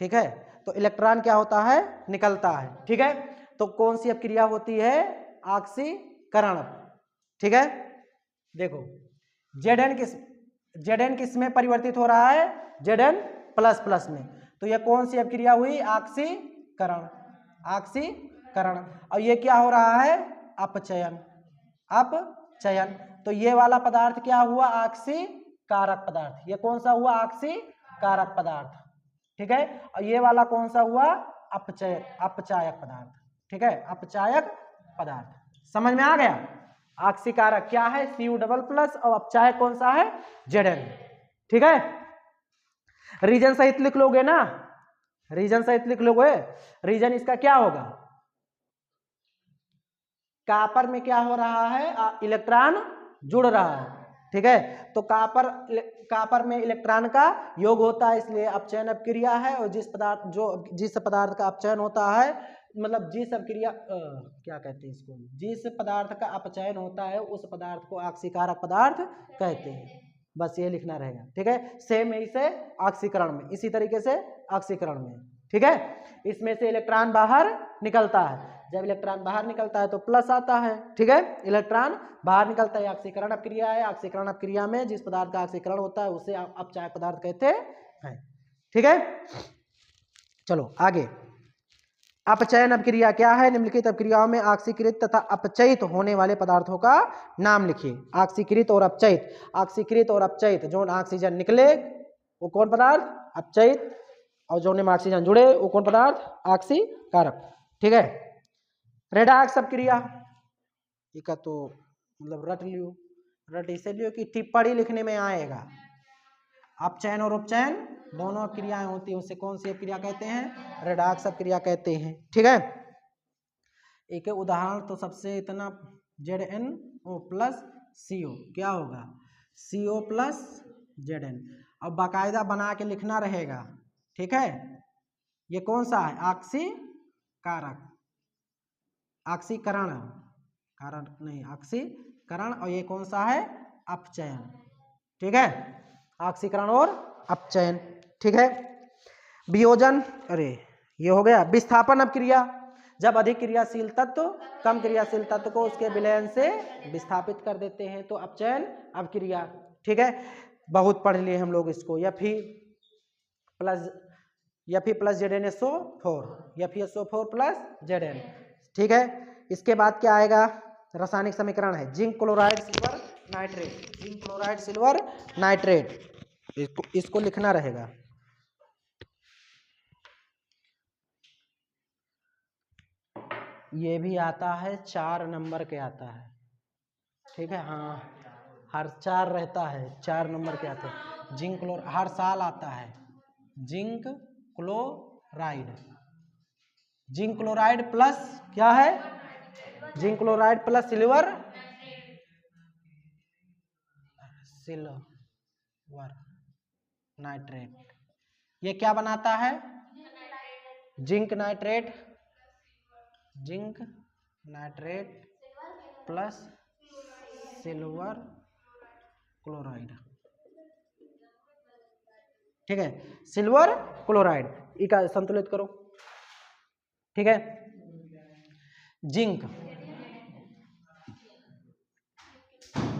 [SPEAKER 1] ठीक है, तो इलेक्ट्रॉन क्या होता है, निकलता है, ठीक है। तो कौन सी अपक्रिया होती है, ऑक्सीकरण, ठीक है। देखो Zn किस में परिवर्तित हो रहा है, Zn प्लस प्लस में, तो यह कौन सी अपक्रिया हुई, ऑक्सीकरण, ऑक्सीकरण। और ये क्या हो रहा है, अपचयन, अपचयन। तो ये वाला पदार्थ क्या हुआ, ऑक्सीकारक पदार्थ, ये कौन सा हुआ, ऑक्सीकारक पदार्थ, ठीक है। और ये वाला कौन सा हुआ, अपचायक पदार्थ, ठीक है, अपचायक पदार्थ। समझ में आ गया, ऑक्सीकारक क्या है, Cu डबल प्लस, और अपचायक कौन सा है, Zn, ठीक है। रीजन सहित लिख लोगे ना, रीजन सहित लिख लोगे। रीजन इसका क्या होगा, कॉपर में क्या हो रहा है, इलेक्ट्रॉन जुड़ रहा है, ठीक है। तो कॉपर में इलेक्ट्रॉन का योग होता है, इसलिए अपचयन अपक्रिया है। और जिस पदार्थ का अपचयन होता है, मतलब जिस अपक्रिया क्या कहते हैं इसको, जिस पदार्थ का अपचयन होता है उस पदार्थ को ऑक्सीकारक पदार्थ कहते हैं। बस ये लिखना रहेगा, ठीक है। सेम यही से ऑक्सीकरण में, इसी तरीके से ऑक्सीकरण में, ठीक है। इसमें से इलेक्ट्रॉन बाहर निकलता है, जब इलेक्ट्रॉन बाहर निकलता है तो प्लस आता है, ठीक है। इलेक्ट्रॉन बाहर निकलता है, ऑक्सीकरण अपक्रिया है। ऑक्सीकरण अपक्रिया में जिस पदार्थ का ऑक्सीकरण होता है उसे अपचायक पदार्थ कहते हैं, ठीक है। चलो आगे, अपचयन अपक्रिया क्या है, निम्नलिखित अपक्रियाओं में ऑक्सीकृत तथा अपचयित होने वाले पदार्थों का नाम लिखिए। ऑक्सीकृत और अपचयित, ऑक्सीकृत और अपचयित, जो ऑक्सीजन निकले वो कौन पदार्थ, अपचयित, और जो में ऑक्सीजन जुड़े वो कौन पदार्थ, ऑक्सीकारक, ठीक है। रेडॉक्स अपक्रिया, इसका तो मतलब रट लियो, रट इसे लियो कि टिप्पणी लिखने में आएगा। अपचयन और उपचयन दोनों अपक्रियाएं होती हैं, उसे कौन सी अपक्रिया कहते हैं, रेडॉक्स अपक्रिया कहते हैं, ठीक है। एक उदाहरण तो सबसे इतना, ZnO प्लस CO क्या होगा, CO प्लस Zn, अब बाकायदा बना के लिखना रहेगा, ठीक है। ये कौन सा है, ऑक्सीकारक, ऑक्सीकरण, कारण नहीं, ऑक्सीकरण, और ये कौन सा है, अपचयन, ठीक है, ऑक्सीकरण और अपचयन, ठीक है। वियोजन, अरे ये हो गया। विस्थापन अपक्रिया, जब अधिक क्रियाशील तत्व कम क्रियाशील तत्व को उसके विलयन से विस्थापित कर देते हैं तो अपचयन अपक्रिया, ठीक है। बहुत पढ़ लिए हम लोग इसको, Fe plus ZnSO4, FeSO4 plus Zn, ठीक है। इसके बाद क्या आएगा, रासायनिक समीकरण है zinc chloride silver nitrate, zinc chloride silver nitrate, इसको लिखना रहेगा। ये भी आता है 4 नंबर के आता है, ठीक है, हाँ हर 4 रहता है, 4 नंबर के आते हैं। जिंक क्लोराइड हर साल आता है, zinc chloride, zinc chloride plus क्या है, zinc chloride plus silver nitrate, ये क्या बनाता है, zinc nitrate, zinc nitrate plus silver chloride, ठीक है, सिल्वर क्लोराइड, इका संतुलित करो, ठीक है। जिंक,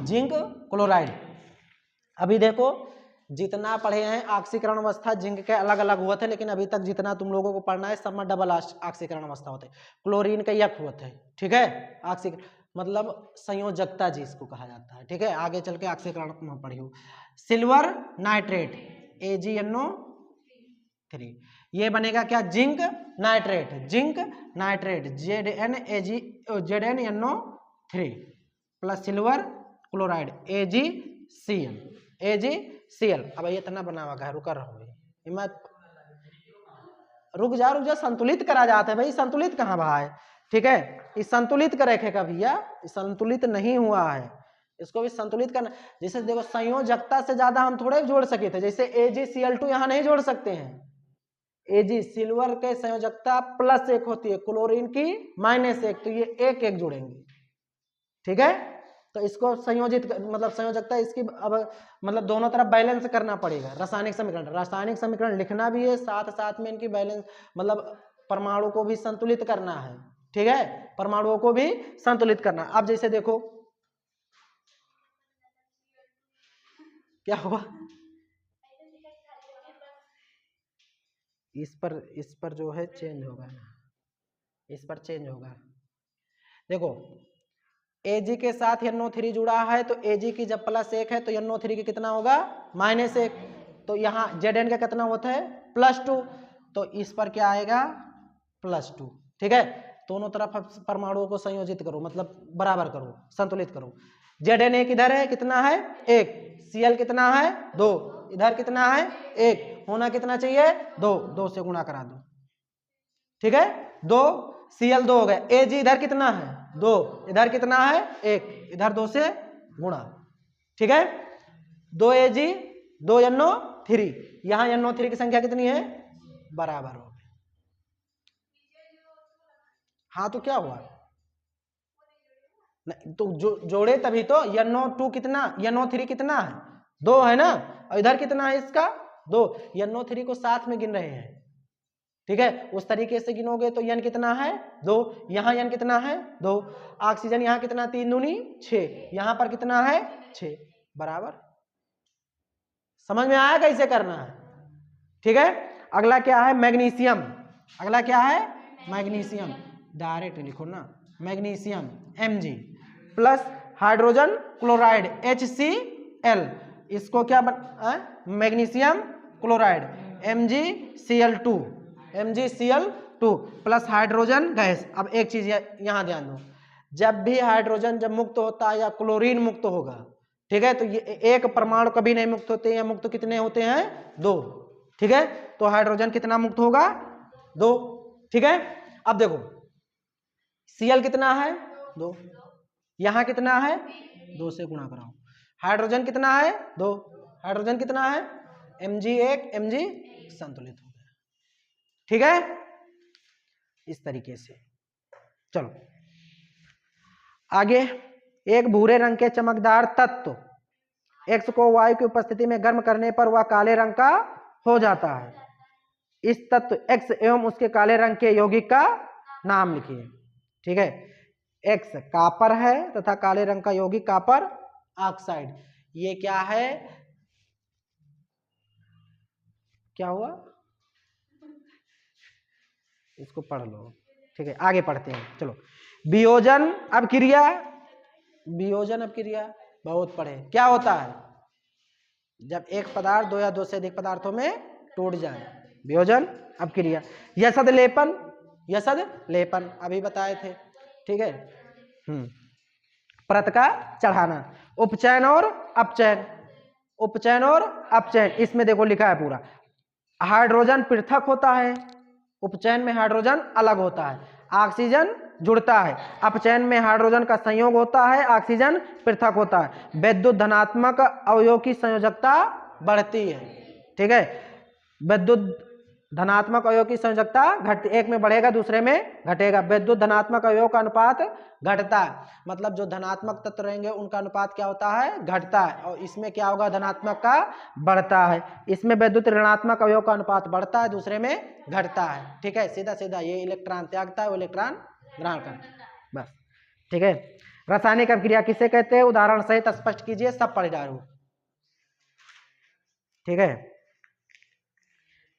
[SPEAKER 1] जिंक क्लोराइड, अभी देखो जितना पढ़े हैं ऑक्सीकरण अवस्था जिंक के अलग अलग हुए थे, लेकिन अभी तक जितना तुम लोगों को पढ़ना है सब में डबल ऑक्सीकरण अवस्था होते हैं। क्लोरीन के एक हुए थे, ठीक है, ऑक्सीकरण मतलब संयोजकता जिसको कहा जाता है, ठीक है। आगे चल के ऑक्सीकरण में पढ़ियो। सिल्वर नाइट्रेट AgNO3, ये बनेगा क्या, zinc nitrate, zinc nitrate ZnNO3 plus silver chloride AgCl। अब ये इतना बना हुआ है, रुका रहो, रुक जा, संतुलित करा जाता है भाई, संतुलित कहाँ बहा है, ठीक है। इस संतुलित का रखेगा भैया, संतुलित नहीं हुआ है, इसको भी संतुलित करना। जैसे देखो संयोजकता से ज्यादा हम थोड़े जोड़ सके थे, जैसे AgCl2 यहाँ नहीं जोड़ सकते हैं, Ag सिल्वर के संयोजकता +1 होती है, क्लोरीन की -1, तो ये 1 जुड़ेंगे। ठीक है, तो इसको संयोजित मतलब संयोजकता इसकी अब मतलब दोनों तरफ बैलेंस करना पड़ेगा। रासायनिक समीकरण लिखना भी है, साथ साथ में इनकी बैलेंस मतलब परमाणु को भी संतुलित करना है। ठीक है, परमाणुओं को भी संतुलित करना। अब जैसे देखो क्या हुआ, इस पर जो है चेंज होगा, इस पर चेंज होगा। देखो Ag के साथ NO3 जुड़ा है, तो Ag की जब +1 है तो NO3 की कितना होगा, -1। तो यहाँ Zn का कितना होता है, +2, तो इस पर क्या आएगा, +2। ठीक है, दोनों तरफ परमाणुओं को संयोजित करो, मतलब बराबर करो, संतुलित करो। Zn किधर है, कितना है, 1। Cl कितना है, 2। इधर कितना है, 1। होना कितना चाहिए, 2 से गुणा करा दो। ठीक है, 2 Cl 2 हो गए। Ag इधर कितना है, 2, इधर कितना है, 1, इधर 2 से गुणा। ठीक है, 2 Ag 2 NO3, यहां NO3 की संख्या कितनी है, बराबर हो गई। हाँ तो क्या हुआ, नहीं तो जोड़े तभी तो। NO2 कितना, NO3 कितना है, 2 है ना, और इधर कितना है इसका, 2। NO3 को साथ में गिन रहे हैं। ठीक है, उस तरीके से गिनोगे तो N कितना है, 2। यहाँ N कितना है, 2। ऑक्सीजन यहाँ कितना, 3 दूनी 6, यहाँ पर कितना है, 6, बराबर। समझ में आया कैसे करना है। ठीक है, अगला क्या है, मैग्नीशियम। अगला क्या है, मैग्नीशियम, डायरेक्ट लिखो ना, magnesium Mg plus hydrogen chloride HCl, इसको क्या magnesium chloride MgCl2, MgCl2 plus hydrogen gas. अब एक चीज यहां ध्यान दो, जब भी हाइड्रोजन जब मुक्त होता है या क्लोरीन मुक्त होगा, ठीक है, तो ये एक परमाणु कभी नहीं मुक्त होते हैं, मुक्त कितने होते हैं, 2। ठीक है, तो हाइड्रोजन कितना मुक्त होगा, 2। ठीक है, अब देखो Cl कितना है, 2, यहां कितना है, 2 से गुणा कराओ। हाइड्रोजन कितना है, 2, हाइड्रोजन कितना है, Mg1 Mg संतुलित हो गया। ठीक है, इस तरीके से। चलो आगे, एक भूरे रंग के चमकदार तत्व X को वायु की उपस्थिति में गर्म करने पर वह काले रंग का हो जाता है। इस तत्व X एवं उसके काले रंग के यौगिक का नाम लिखिए। ठीक है, X कॉपर है तथा काले रंग का यौगिक कॉपर ऑक्साइड। ये क्या है, क्या हुआ, इसको पढ़ लो। ठीक है, आगे पढ़ते हैं। चलो, वियोजन अपक्रिया, वियोजन अपक्रिया बहुत पढ़े। क्या होता है, जब एक पदार्थ 2 या 2 से अधिक पदार्थों में टूट जाए, वियोजन अपक्रिया। यसद लेपन, यसद लेपन अभी बताए थे। ठीक है, परत का चढ़ाना, उपचयन और अपचयन, उपचयन और अपचयन, इसमें देखो लिखा है पूरा। हाइड्रोजन पृथक होता है, उपचयन में हाइड्रोजन अलग होता है, ऑक्सीजन जुड़ता है। अपचयन में हाइड्रोजन का संयोग होता है, ऑक्सीजन पृथक होता है। विद्युत धनात्मक अवयव की संयोजकता बढ़ती है। ठीक है, विद्युत धनात्मक अवयव की संयोजकता घट, एक में बढ़ेगा दूसरे में घटेगा। विद्युत धनात्मक अवयव का अनुपात घटता है, मतलब जो धनात्मक तत्व रहेंगे उनका अनुपात क्या होता है, घटता है, और इसमें क्या होगा, धनात्मक का बढ़ता है। इसमें विद्युत ऋणात्मक अवयव का अनुपात बढ़ता है, दूसरे में घटता है। ठीक है, सीधा सीधा, ये इलेक्ट्रॉन त्यागता है, वो इलेक्ट्रॉन ग्रहण करता है, बस। ठीक है, रासायनिक अभिक्रिया किसे कहते हैं, उदाहरण सहित स्पष्ट कीजिए, सब पढ़ डालो। ठीक है,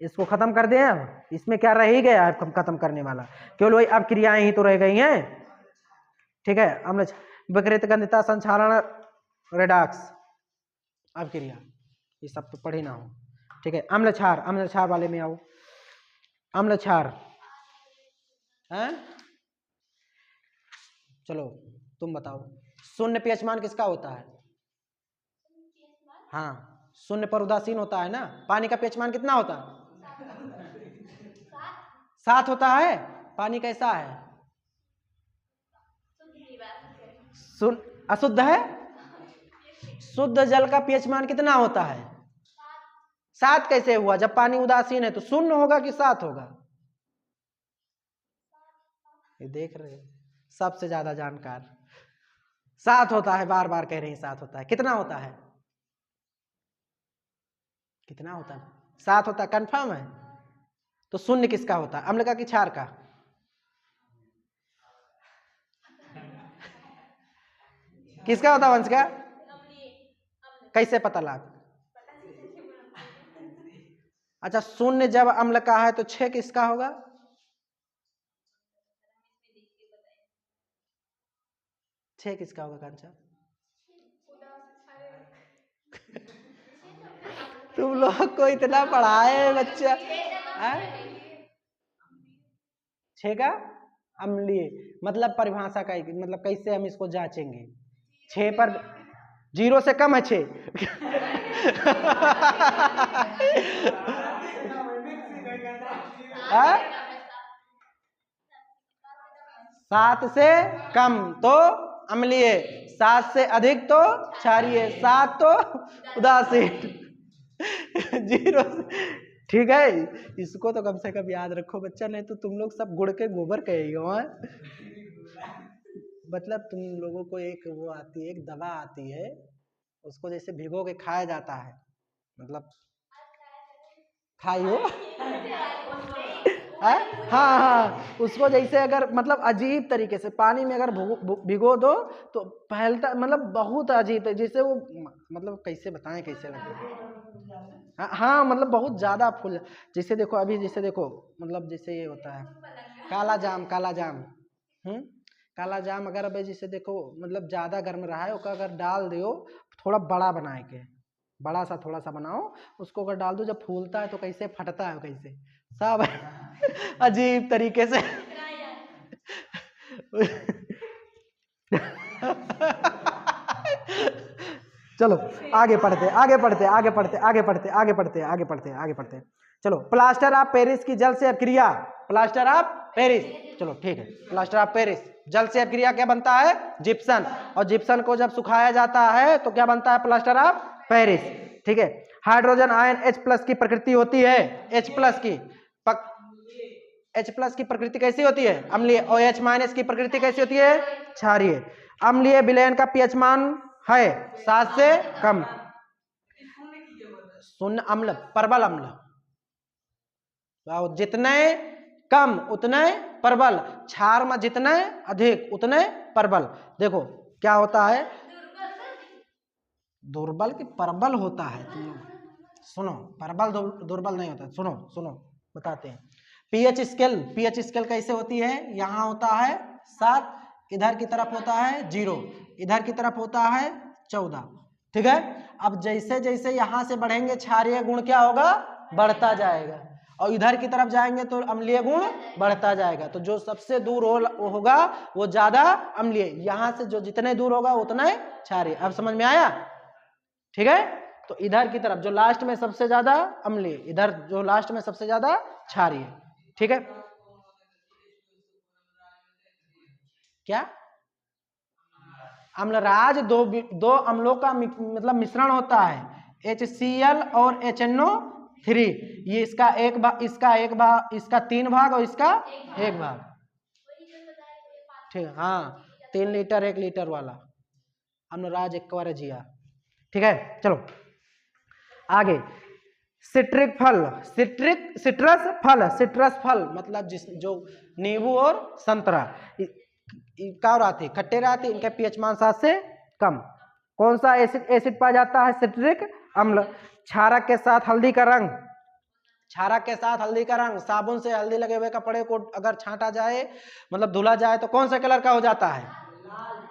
[SPEAKER 1] इसको खत्म कर दें। अब इसमें क्या रह ही गया है खत्म करने वाला, केवल वही अब क्रियाएं ही तो रह गई हैं। ठीक है, अम्ल विकृत गंधिता संचालन रेडॉक्स अब क्रिया, ये सब तो पढ़े ना हो। ठीक है, अम्ल क्षार, अम्ल क्षार वाले में आओ। अम्ल क्षार है, चलो तुम बताओ, शून्य pH मान किसका होता है, हाँ, शून्य पर उदासीन होता है ना। पानी का pH मान कितना होता है, 7 होता है। पानी कैसा है, अशुद्ध है। शुद्ध जल का pH मान कितना होता है, सात कैसे हुआ? जब पानी उदासीन है तो शून्य होगा कि सात होगा? ये देख रहे हैं, सबसे ज्यादा जानकार सात होता है, बार बार कह रहे हैं सात होता है। कितना होता है? कितना होता है? सात होता है, कंफर्म है? तो शून्य किसका होता है, अम्ल का कि क्षार का? किसका होता है वंश का? कैसे पता लगा? अच्छा, शून्य जब अम्ल का है तो 6 किसका होगा? छह किसका होगा कांचा? तुम लोग को इतना पढ़ाए बच्चा। 6 का अम्लीय, मतलब परिभाषा का मतलब कैसे हम इसको जांचेंगे? 6 पर 0 से कम है 6। सात से कम तो अम्लीय, 7 से अधिक तो क्षारीय, 7 तो उदासीन, 0 ठीक है। इसको तो कम से कम याद रखो बच्चा, नहीं तो तुम लोग सब गुड़ के गोबर कहेगा। मतलब तुम लोगों को एक वो आती है, एक दवा आती है, उसको जैसे भिगो के खाया जाता है, मतलब खाइयो। हाँ हाँ, उसको जैसे अगर मतलब अजीब तरीके से पानी में अगर भिगो दो तो फैलता, मतलब बहुत अजीब है, जैसे वो मतलब कैसे बताएं कैसे लगता है। हाँ मतलब बहुत ज्यादा फूल, जैसे देखो अभी, जैसे देखो मतलब जैसे ये होता है काला जाम, काला जाम, काला जाम अगर अभी जैसे देखो मतलब ज्यादा गर्म रहा है, उसका अगर डाल दो थोड़ा बड़ा बना के, बड़ा सा थोड़ा सा बनाओ, उसको अगर डाल दो, जब फूलता है तो कैसे फटता है, कैसे सब अजीब तरीके से। चलो आगे पढ़ते आगे पढ़ते आगे पढ़ते आगे पढ़ते आगे पढ़ते आगे पढ़ते आगे पढ़ते। चलो, प्लास्टर ऑफ पेरिस की जल से अभिक्रिया, प्लास्टर ऑफ पेरिस, चलो ठीक है, प्लास्टर ऑफ पेरिस जल से अभिक्रिया क्या बनता है? जिप्सन, और जिप्सन को जब सुखाया जाता है तो क्या बनता है? प्लास्टर ऑफ पेरिस, ठीक है। हाइड्रोजन आयन H+ की प्रकृति होती है, H+ की H+ की प्रकृति कैसी होती है? अम्लीय। और H- की प्रकृति कैसी होती है? क्षारीय। अम्लीय विलयन का pH मान है 7 से कम। शून्य अम्ल, प्रबल अम्ल, जितने कम उतने प्रबल, क्षार में जितने अधिक उतने प्रबल। देखो क्या होता है, दुर्बल की प्रबल होता है, तुम लोग सुनो, प्रबल दुर्बल नहीं होता, सुनो सुनो बताते हैं। पीएच स्केल कैसे होती है? यहाँ होता है 7, इधर की तरफ होता है 0, इधर की तरफ होता है 14, ठीक है। अब जैसे जैसे यहाँ से बढ़ेंगे क्षारीय गुण क्या होगा? बढ़ता जाएगा, और इधर की तरफ जाएंगे तो अम्लीय गुण बढ़ता जाएगा। तो जो सबसे दूर होगा वो ज्यादा अम्लीय, यहाँ से जो जितने दूर होगा उतना क्षारीय। अब समझ में आया? ठीक है। तो इधर की तरफ जो लास्ट में सबसे ज्यादा अम्लीय, इधर जो लास्ट में सबसे ज्यादा क्षारीय, ठीक है। क्या? अम्लराज दो अम्लों का मतलब मिश्रण होता है, HCl और HNO3। ये इसका एक भाग, इसका एक भाग, इसका 3 भाग और इसका 1 भाग, ठीक है। हाँ 3 लीटर 1 लीटर वाला अम्लराज एक्वारेजिया, ठीक है। चलो आगे, सिट्रिक फल, सिट्रस फल मतलब जो नींबू और संतरा क्या रहती, खट्टे रहती, इनके pH मान 7 से कम। कौन सा एसिड पाया जाता है? सिट्रिक अम्ल। क्षारक के साथ हल्दी का रंग, क्षारक के साथ हल्दी का रंग, साबुन से हल्दी लगे हुए कपड़े को अगर छांटा जाए मतलब धुला जाए तो कौन सा कलर का हो जाता है?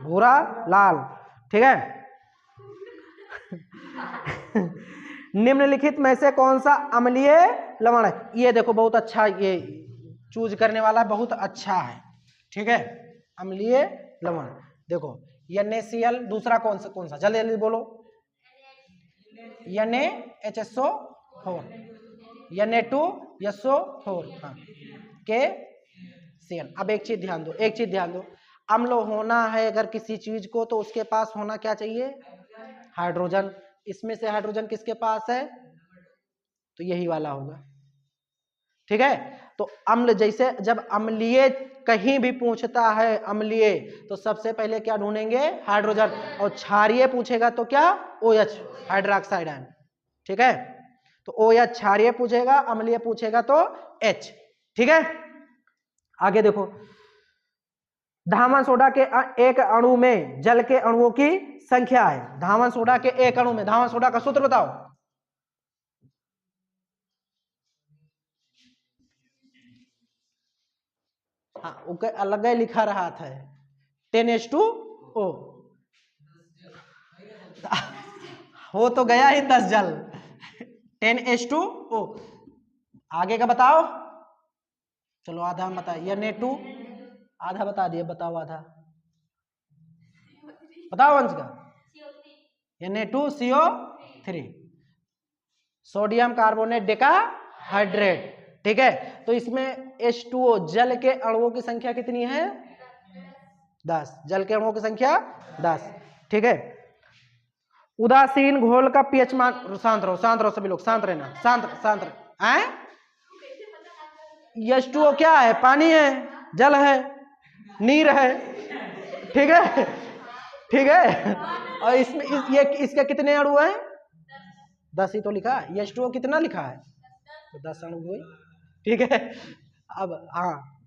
[SPEAKER 1] भूरा लाल, ठीक है। निम्नलिखित में से कौन सा अम्लीय लवण है? ये देखो बहुत अच्छा, ये चूज करने वाला बहुत अच्छा है, ठीक है। अम्लीय लवण देखो, NaCl, दूसरा कौन सा जल्दी जल्दी बोलो। NaHSO4, Na2SO4, हाँ, KCl। अब एक चीज ध्यान दो, अम्ल होना है अगर किसी चीज को तो उसके पास होना क्या चाहिए? हाइड्रोजन। इसमें से हाइड्रोजन किसके पास है? तो यही वाला होगा। ठीक है, तो अम्ल, जैसे जब अम्लीय कहीं भी पूछता है अम्लीय, तो सबसे पहले क्या ढूंढेंगे? हाइड्रोजन। और क्षारीय पूछेगा तो क्या? OH, hydroxide ion. ठीक है, तो OH क्षारीय पूछेगा, अम्लीय पूछेगा तो H। ठीक है, आगे देखो, धामन सोडा के एक अणु में जल के अणुओं की संख्या है। धामन सोडा के एक अणु में, धामन सोडा का सूत्र बताओ। हाँ, वो अलग ही लिखा रहा था, 10H2O। हो तो गया ही 10 जल, 10H2O। आगे का बताओ, चलो आधा हम बताइए, Na2 आधा बता दिए, बताओ आधा बताओ वंश का। Na2CO3, sodium carbonate decahydrate. ठीक है, तो इसमें H2O, जल के अणुओं की संख्या कितनी है? 10। जल के अणुओं की संख्या 10। ठीक है, उदासीन घोल का pH मान, शांत रहो सभी लोग, शांत रहना, शांत रहे। H2O क्या है? पानी है, जल है, नीर है। ठीक है, ठीक है, और इसमें ये इसके कितने अणु हैं? 10 ही तो लिखा है। H2O कितना लिखा है? तो 10 अणु हुए। ठीक है, अब हाँ,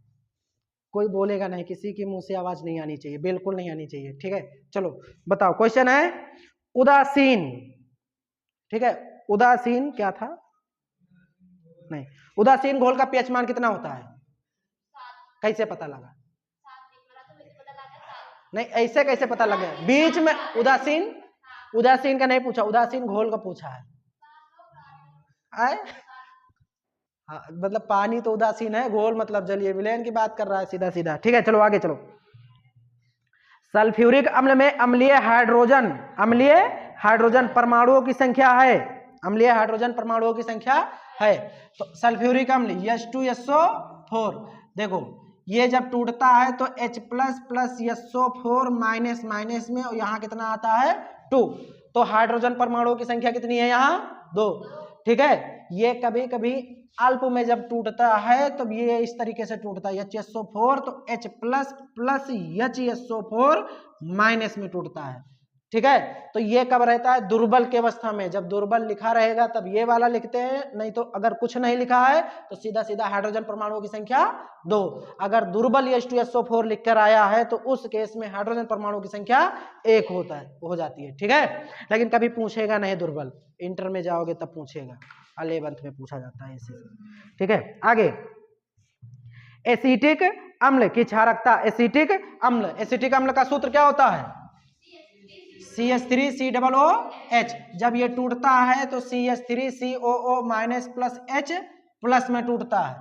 [SPEAKER 1] कोई बोलेगा नहीं, किसी के मुंह से आवाज नहीं आनी चाहिए, बिल्कुल नहीं आनी चाहिए। ठीक है, चलो बताओ, क्वेश्चन है उदासीन। ठीक है, उदासीन क्या था? नहीं, उदासीन घोल का pH मान कितना होता है? कैसे पता लगा? नहीं, ऐसे कैसे पता लगे? बीच में उदासीन का नहीं पूछा, उदासीन घोल का पूछा है। हाँ, मतलब पानी तो उदासीन है, घोल मतलब जलीय विलयन की बात कर रहा है सीधा सीधा। ठीक है, चलो आगे चलो। सल्फ्यूरिक अम्ल में अम्लीय हाइड्रोजन परमाणुओं की संख्या है। अम्लीय हाइड्रोजन परमाणुओं की संख्या है। तो सल्फ्यूरिक अम्ल H2SO4, देखो ये जब टूटता है तो H प्लस SO4 माइनस में, और यहाँ कितना आता है? 2। तो हाइड्रोजन परमाणुओं की संख्या कितनी है यहाँ? 2। ठीक है, ये कभी कभी अल्प में जब टूटता है तो ये इस तरीके से टूटता है, HSO4, तो H प्लस HSO4 माइनस में टूटता है। ठीक है, तो ये कब रहता है? दुर्बल की अवस्था में। जब दुर्बल लिखा रहेगा तब ये वाला लिखते हैं, नहीं तो अगर कुछ नहीं लिखा है तो सीधा सीधा हाइड्रोजन परमाणुओं की संख्या 2। अगर दुर्बल H2SO4 लिखकर आया है तो उस केस में हाइड्रोजन परमाणुओं की संख्या 1 हो जाती है। ठीक है, लेकिन कभी पूछेगा नहीं दुर्बल, इंटर में जाओगे तब पूछेगा, 11th में पूछा जाता है इसे। ठीक है, आगे एसिटिक अम्ल की क्षारकता। एसिटिक अम्ल का सूत्र क्या होता है? CH3COOH। जब ये टूटता है तो CH3COO minus plus H plus में टूटता है।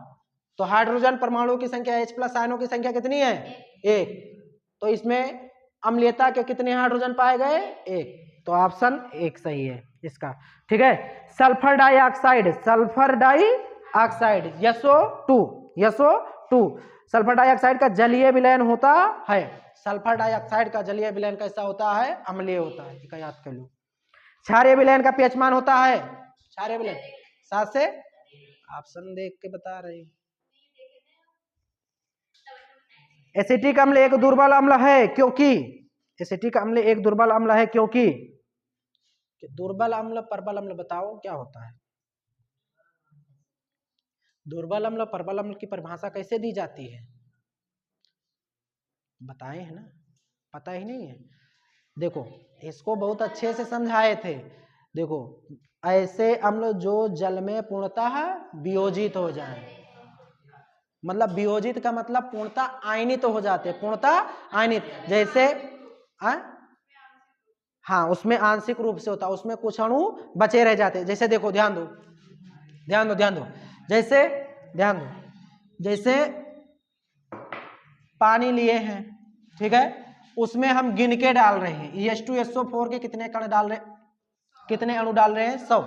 [SPEAKER 1] तो हाइड्रोजन परमाणु की संख्या, H प्लस आयनों की संख्या कितनी है? 1। तो इसमें अम्लीयता के कितने हाइड्रोजन पाए गए? 1। तो ऑप्शन 1 सही है इसका। ठीक है, sulphur dioxide SO2 sulphur dioxide का जलीय विलयन होता है। सल्फर डाइऑक्साइड का जलीय विलयन कैसा होता है? अम्लीय होता है, इसका याद कर लो। क्षारीय विलयन का pH मान होता है? क्षारीय विलयन 7 से, ऑप्शन देख के बता रहे हैं। एसिटिक अम्ल एक दुर्बल अम्ल है क्योंकि, एसिटिक अम्ल एक दुर्बल अम्ल है क्योंकि, दुर्बल अम्ल प्रबल अम्ल बताओ क्या होता है? दुर्बल अम्ल प्रबल अम्ल की परिभाषा कैसे दी जाती है? बताए हैं ना, पता ही नहीं है? देखो इसको बहुत अच्छे से समझाए थे। देखो ऐसे अम्ल जो जल में पूर्णतः वियोजित हो जाए, मतलब वियोजित का मतलब पूर्णतः आयनित हो जाते, पूर्णतः आयनित। जैसे हाँ, उसमें आंशिक रूप से होता है, उसमें कुछ अणु बचे रह जाते। जैसे देखो ध्यान दो, जैसे पानी लिए हैं, ठीक है, उसमें हम गिन के डाल रहे हैं। H2SO4 के कितने कण डाल रहे, कितने अणु डाल रहे हैं? 100।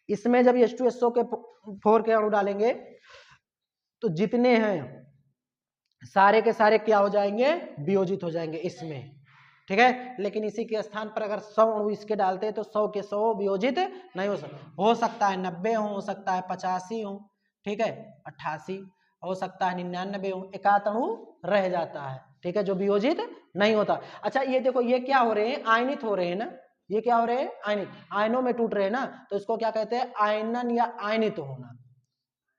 [SPEAKER 1] इसमें जब H2SO4 के अणु डालेंगे तो जितने हैं सारे के सारे क्या हो जाएंगे? वियोजित हो जाएंगे इसमें। ठीक है। लेकिन इसी के स्थान पर अगर 100 अणु इसके डालते हैं तो 100 के 100 वियोजित नहीं हो सकता है 90 हो सकता है 85 हो, ठीक है, 88 हो सकता है 99 हो, एकात अणु रह जाता है, ठीक है, जो वियोजित नहीं होता। अच्छा ये देखो ये क्या हो रहे हैं, आयनित हो रहे हैं ना, ये क्या हो रहे हैं, आयनित, आयनों में टूट रहे हैं ना, तो इसको क्या कहते हैं, आयनन या आयनित होना,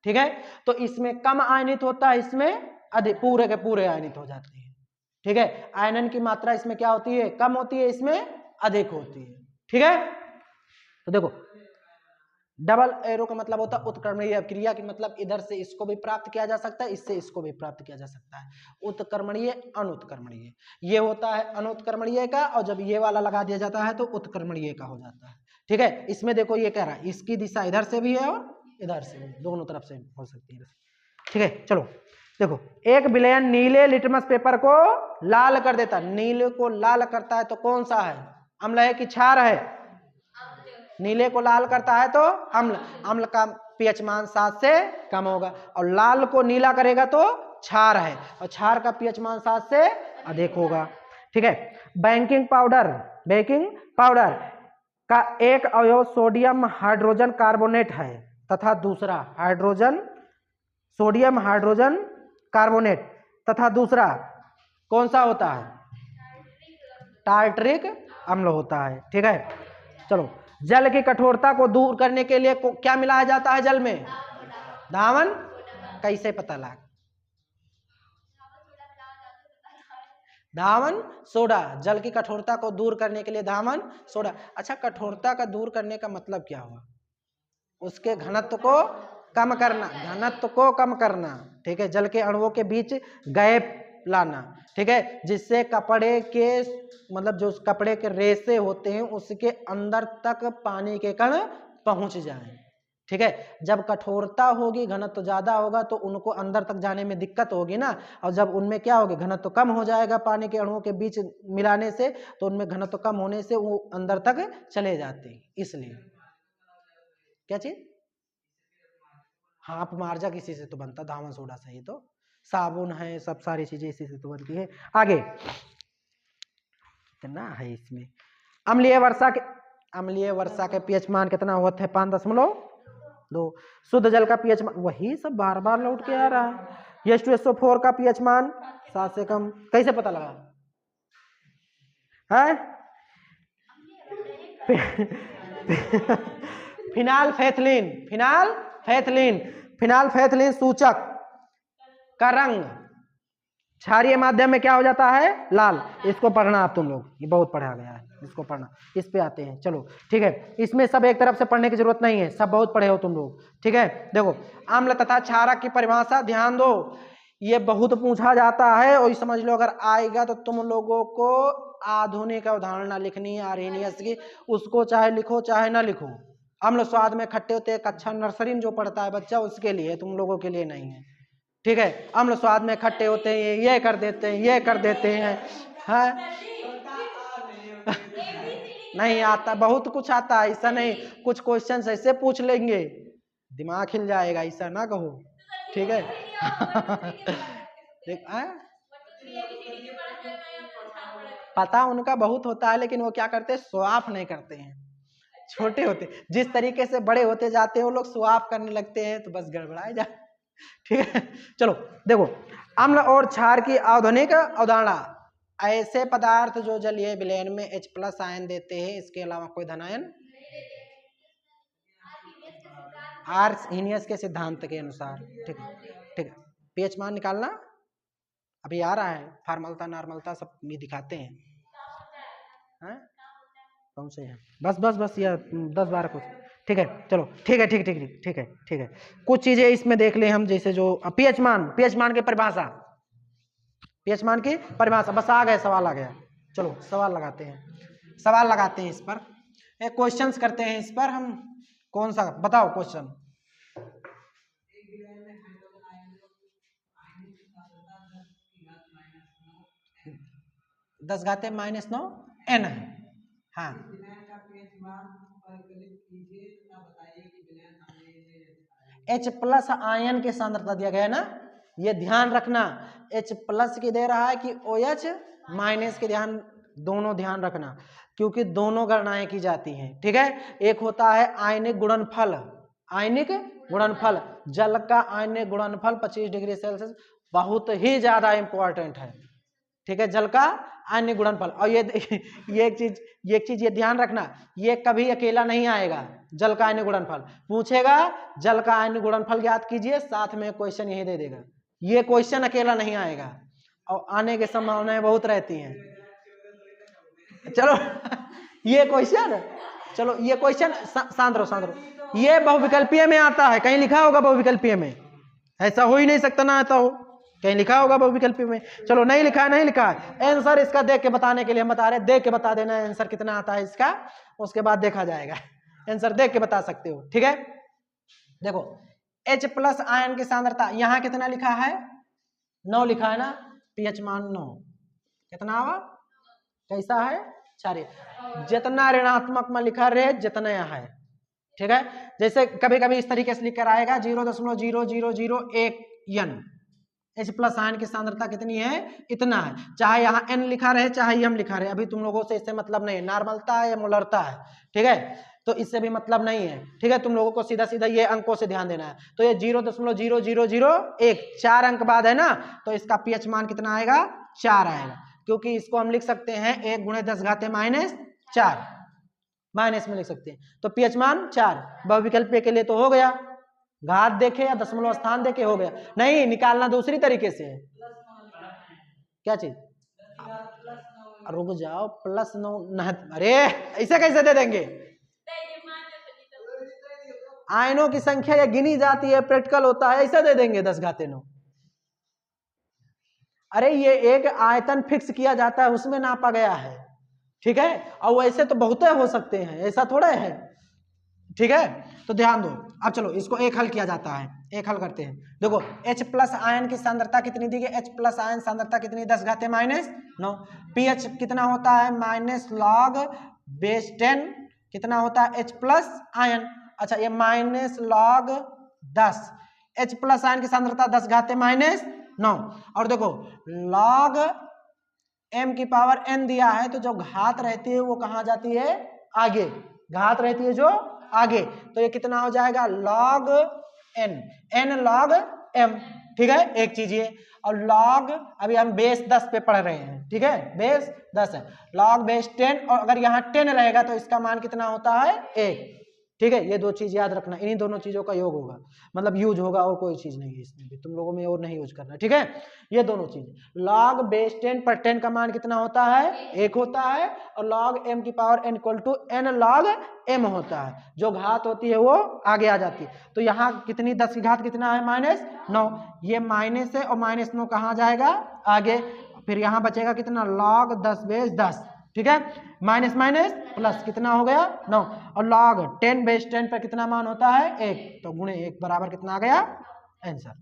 [SPEAKER 1] ठीक है। तो इसमें कम आयनित होता है, इसमें अधिक, पूरे के पूरे आयनित हो जाते हैं, ठीक है। आयनन की मात्रा इसमें क्या होती है, कम होती है, इसमें अधिक होती है, ठीक है। तो देखो डबल एरो का मतलब होता है उत्क्रमणीय अभिक्रिया की, मतलब इधर से इसको भी प्राप्त किया जा सकता है, इससे इसको भी प्राप्त किया जा सकता है, उत्क्रमणीय अनुत्क्रमणीय, ये होता है अनुत्क्रमणीय का, और जब ये वाला लगा दिया जाता है तो उत्क्रमणीय का हो जाता है, ठीक है। इसमें देखो ये कह रहा है इसकी दिशा इधर से भी है और इधर से भी, दोनों तरफ से हो सकती है, ठीक है। चलो देखो एक विलयन नीले लिटमस पेपर को लाल कर देता है, नीले को लाल करता है तो कौन सा है, अम्ल है कि क्षार है, नीले को लाल करता है तो अम्ल, अम्ल का पीएच मान 7 से कम होगा, और लाल को नीला करेगा तो क्षार है, और क्षार का पीएच मान 7 से अधिक होगा, ठीक है। बेकिंग पाउडर का एक अवयव सोडियम हाइड्रोजन कार्बोनेट है तथा दूसरा सोडियम हाइड्रोजन कार्बोनेट तथा दूसरा कौन सा होता है, टार्टरिक अम्ल होता है, ठीक है। चलो जल की कठोरता को दूर करने के लिए क्या मिलाया जाता है जल में, धावन, कैसे पता लगा, धावन सोडा, जल की कठोरता को दूर करने के लिए धावन सोडा। अच्छा कठोरता का दूर करने का मतलब क्या हुआ, उसके घनत्व को कम करना, घनत्व को कम करना, ठीक है, जल के अणुओं के बीच गैप लाना, ठीक है, जिससे कपड़े के मतलब जो कपड़े के रेशे होते हैं उसके अंदर तक पानी के कण पहुंच जाएं, ठीक है। जब कठोरता होगी घनत्व ज्यादा होगा तो उनको अंदर तक जाने में दिक्कत होगी ना, और जब उनमें क्या होगी, घनत्व कम हो जाएगा पानी के अणुओं के बीच मिलाने से, तो उनमें घनत्व कम होने से वो अंदर तक चले जाते हैं, इसलिए क्या चीज, हाँ अपमार्जक इसी से तो बनता, धावन सोडा से ही तो साबुन है, सब सारी चीजें इसी से तो बनती है। आगे कितना है इसमें, अम्लीय वर्षा के पीएच मान कितना होता है, 5.2। शुद्ध जल का पीएच मान, वही सब बार बार लौट के आ रहा है, H2SO4 का पीएच मान 7 से कम, कैसे पता लगा है, फिनाल्फेथिलीन सूचक का रंग क्षारीय माध्यम में क्या हो जाता है, लाल। इसको पढ़ना आप तुम लोग, ये बहुत पढ़ा गया है, इसको पढ़ना, इस पे आते हैं। चलो ठीक है, इसमें सब एक तरफ से पढ़ने की जरूरत नहीं है, सब बहुत पढ़े हो तुम लोग, ठीक है। देखो अम्ल तथा क्षारक की परिभाषा ध्यान दो, ये बहुत पूछा जाता है, और समझ लो अगर आएगा तो तुम लोगों को आधुनिक अवधारणा लिखनी है आर्हेनियस की, उसको चाहे लिखो चाहे ना लिखो। अम्ल स्वाद में खट्टे होते हैं, कक्षा नर्सरी में जो पढ़ता है बच्चा उसके लिए, तुम लोगों के लिए नहीं है, ठीक है। अम्ल स्वाद में खट्टे होते हैं, ये कर देते हैं, ये कर देते हैं, हाँ नहीं आता, बहुत कुछ आता है, ऐसा नहीं, कुछ क्वेश्चंस ऐसे पूछ लेंगे दिमाग हिल जाएगा, ऐसा ना कहो, ठीक है। पता उनका बहुत होता है, लेकिन वो क्या करते हैं, स्वाफ नहीं करते हैं, छोटे होते, जिस तरीके से बड़े होते जाते हैं वो लोग स्वाफ करने लगते हैं तो बस गड़बड़ाए जा, ठीक है। चलो देखो अम्ल और क्षार की आधुनिक अवधारणा, ऐसे पदार्थ जो जलीय विलयन में H+ आयन देते हैं, इसके अलावा कोई धनायन, आर्हेनियस के सिद्धांत के अनुसार, ठीक है, ठीक है। पीएच मान निकालना अभी आ रहा है, फार्मलता नॉर्मलता सब ये दिखाते हैं, कौन से हैं, बस ये 10-12 कुछ, ठीक है। चलो ठीक है, ठीक है। कुछ चीजें इसमें देख ले हम, जैसे जो पीएच मान की परिभाषा, बस आ गए, सवाल आ गया। चलो सवाल लगाते हैं इस पर, एक क्वेश्चंस करते हैं इस पर हम, कौन सा बताओ क्वेश्चन, (10⁻⁹ N है, हाँ H+ आयन की सांद्रता दिया गया है ना, ये ध्यान रखना, H+ की दे रहा है कि OH- की, ध्यान दोनों ध्यान रखना, क्योंकि दोनों गणनाएं की जाती हैं, ठीक है। एक होता है आयनिक गुणनफल, आयनिक गुणनफल, जल का आयनिक गुणनफल 25 डिग्री सेल्सियस बहुत ही ज्यादा इंपॉर्टेंट है, ठीक है, जल का आयनिक गुणनफल। और ये एक चीज ये ध्यान रखना, ये कभी अकेला नहीं आएगा, जल का आयनिक गुणनफल पूछेगा, जल का आयनिक गुणनफल ज्ञात कीजिए, साथ में क्वेश्चन यही दे देगा, ये क्वेश्चन अकेला नहीं आएगा और आने की संभावनाएं बहुत रहती हैं। चलो ये क्वेश्चन, चलो ये क्वेश्चन शांत रहो, ये बहुविकल्पीय में आता है, कहीं लिखा होगा बहुविकल्पीय में, ऐसा हो ही नहीं सकता ना आता हो, कहीं लिखा होगा बहुविकल्पीय में। चलो नहीं लिखा है, नहीं लिखा है, आंसर इसका देख के बताने के लिए हम बता रहे हैं, देख के बता देना आंसर कितना आता है इसका, उसके बाद देखा जाएगा, आंसर देख के बता सकते हो, ठीक है। देखो H+ आयन की सांद्रता यहाँ कितना लिखा है, 9 लिखा है ना, pH मान 9 कितना हुआ, कैसा है, क्षारीय, जितना ऋणात्मक में लिखा रहे जितना यहाँ है, ठीक है। जैसे कभी कभी इस तरीके से लिख कर आएगा 0.0001 n, H+ आयन की सांद्रता कितनी है, इतना है, चाहे यहाँ n लिखा रहे चाहे m लिखा रहे, अभी तुम लोगों से इससे मतलब नहीं है, नॉर्मलता है या मोलरता है, ठीक है, तो इससे भी मतलब नहीं है, ठीक है, तुम लोगों को सीधा सीधा ये अंकों से ध्यान देना है। तो ये 0.0001 4 अंक बाद है ना, तो इसका pH मान कितना आएगा, 4 आएगा, क्योंकि इसको हम लिख सकते हैं 1 × 10⁻⁴ माइनस में लिख सकते हैं, तो pH मान 4, बहुविकल्पीय के लिए तो हो गया, घात देखे या दशमलव स्थान देखे हो गया, नहीं निकालना दूसरी तरीके से है, क्या चीज, रुक जाओ, +9, अरे ऐसे कैसे दे देंगे, आयनों की संख्या ये गिनी जाती है, प्रैक्टिकल होता है, ऐसे दे देंगे 10⁻9, अरे ये एक आयतन फिक्स किया जाता है, उसमें नापा गया है, ठीक है, और वैसे तो बहुत हो सकते हैं, ऐसा थोड़ा है, ठीक है, तो ध्यान दो। अब चलो इसको एक हल किया जाता है, एक हल करते हैं, देखो H+ आयन की सांद्रता कितनी दी गई, H+ आयन सांद्रता कितनी, 10⁻⁹, pH कितना होता है, -log⁻10 कितना होता है H+ आयन, अच्छा ये -log10, H+ आयन की सांद्रता 10⁻⁹, और देखो log m⁻n दिया है, तो जो घात रहती है वो कहाँ जाती है, आगे, घात रहती है जो आगे, तो ये कितना हो जाएगा log n log m, ठीक है, एक चीज ये, और log अभी हम बेस 10 पे पढ़ रहे हैं, ठीक है, बेस 10 है, log बेस 10, और अगर यहाँ 10 रहेगा तो इसका मान कितना होता है 1, ठीक है, ये दो चीज याद रखना, इन्हीं दोनों चीजों का योग होगा, मतलब यूज होगा, और कोई चीज नहीं है इसमें भी, तुम लोगों में और नहीं यूज करना, ठीक है, ये दोनों चीज, log बेस 10 पर 10 का मान कितना होता है, 1 होता है, और log m⁻n = n log m होता है, जो घात होती है वो आगे आ जाती है, तो यहाँ कितनी 10 की घात कितना है, -9, ये माइनस है, और -9 कहाँ जाएगा, आगे, फिर यहाँ बचेगा कितना, log 10 बेस 10, ठीक है, माइनस माइनस प्लस कितना हो गया 9, और log 10 बेस 10 पर कितना मान होता है 1, तो गुणे 1 बराबर कितना आ गया, आंसर।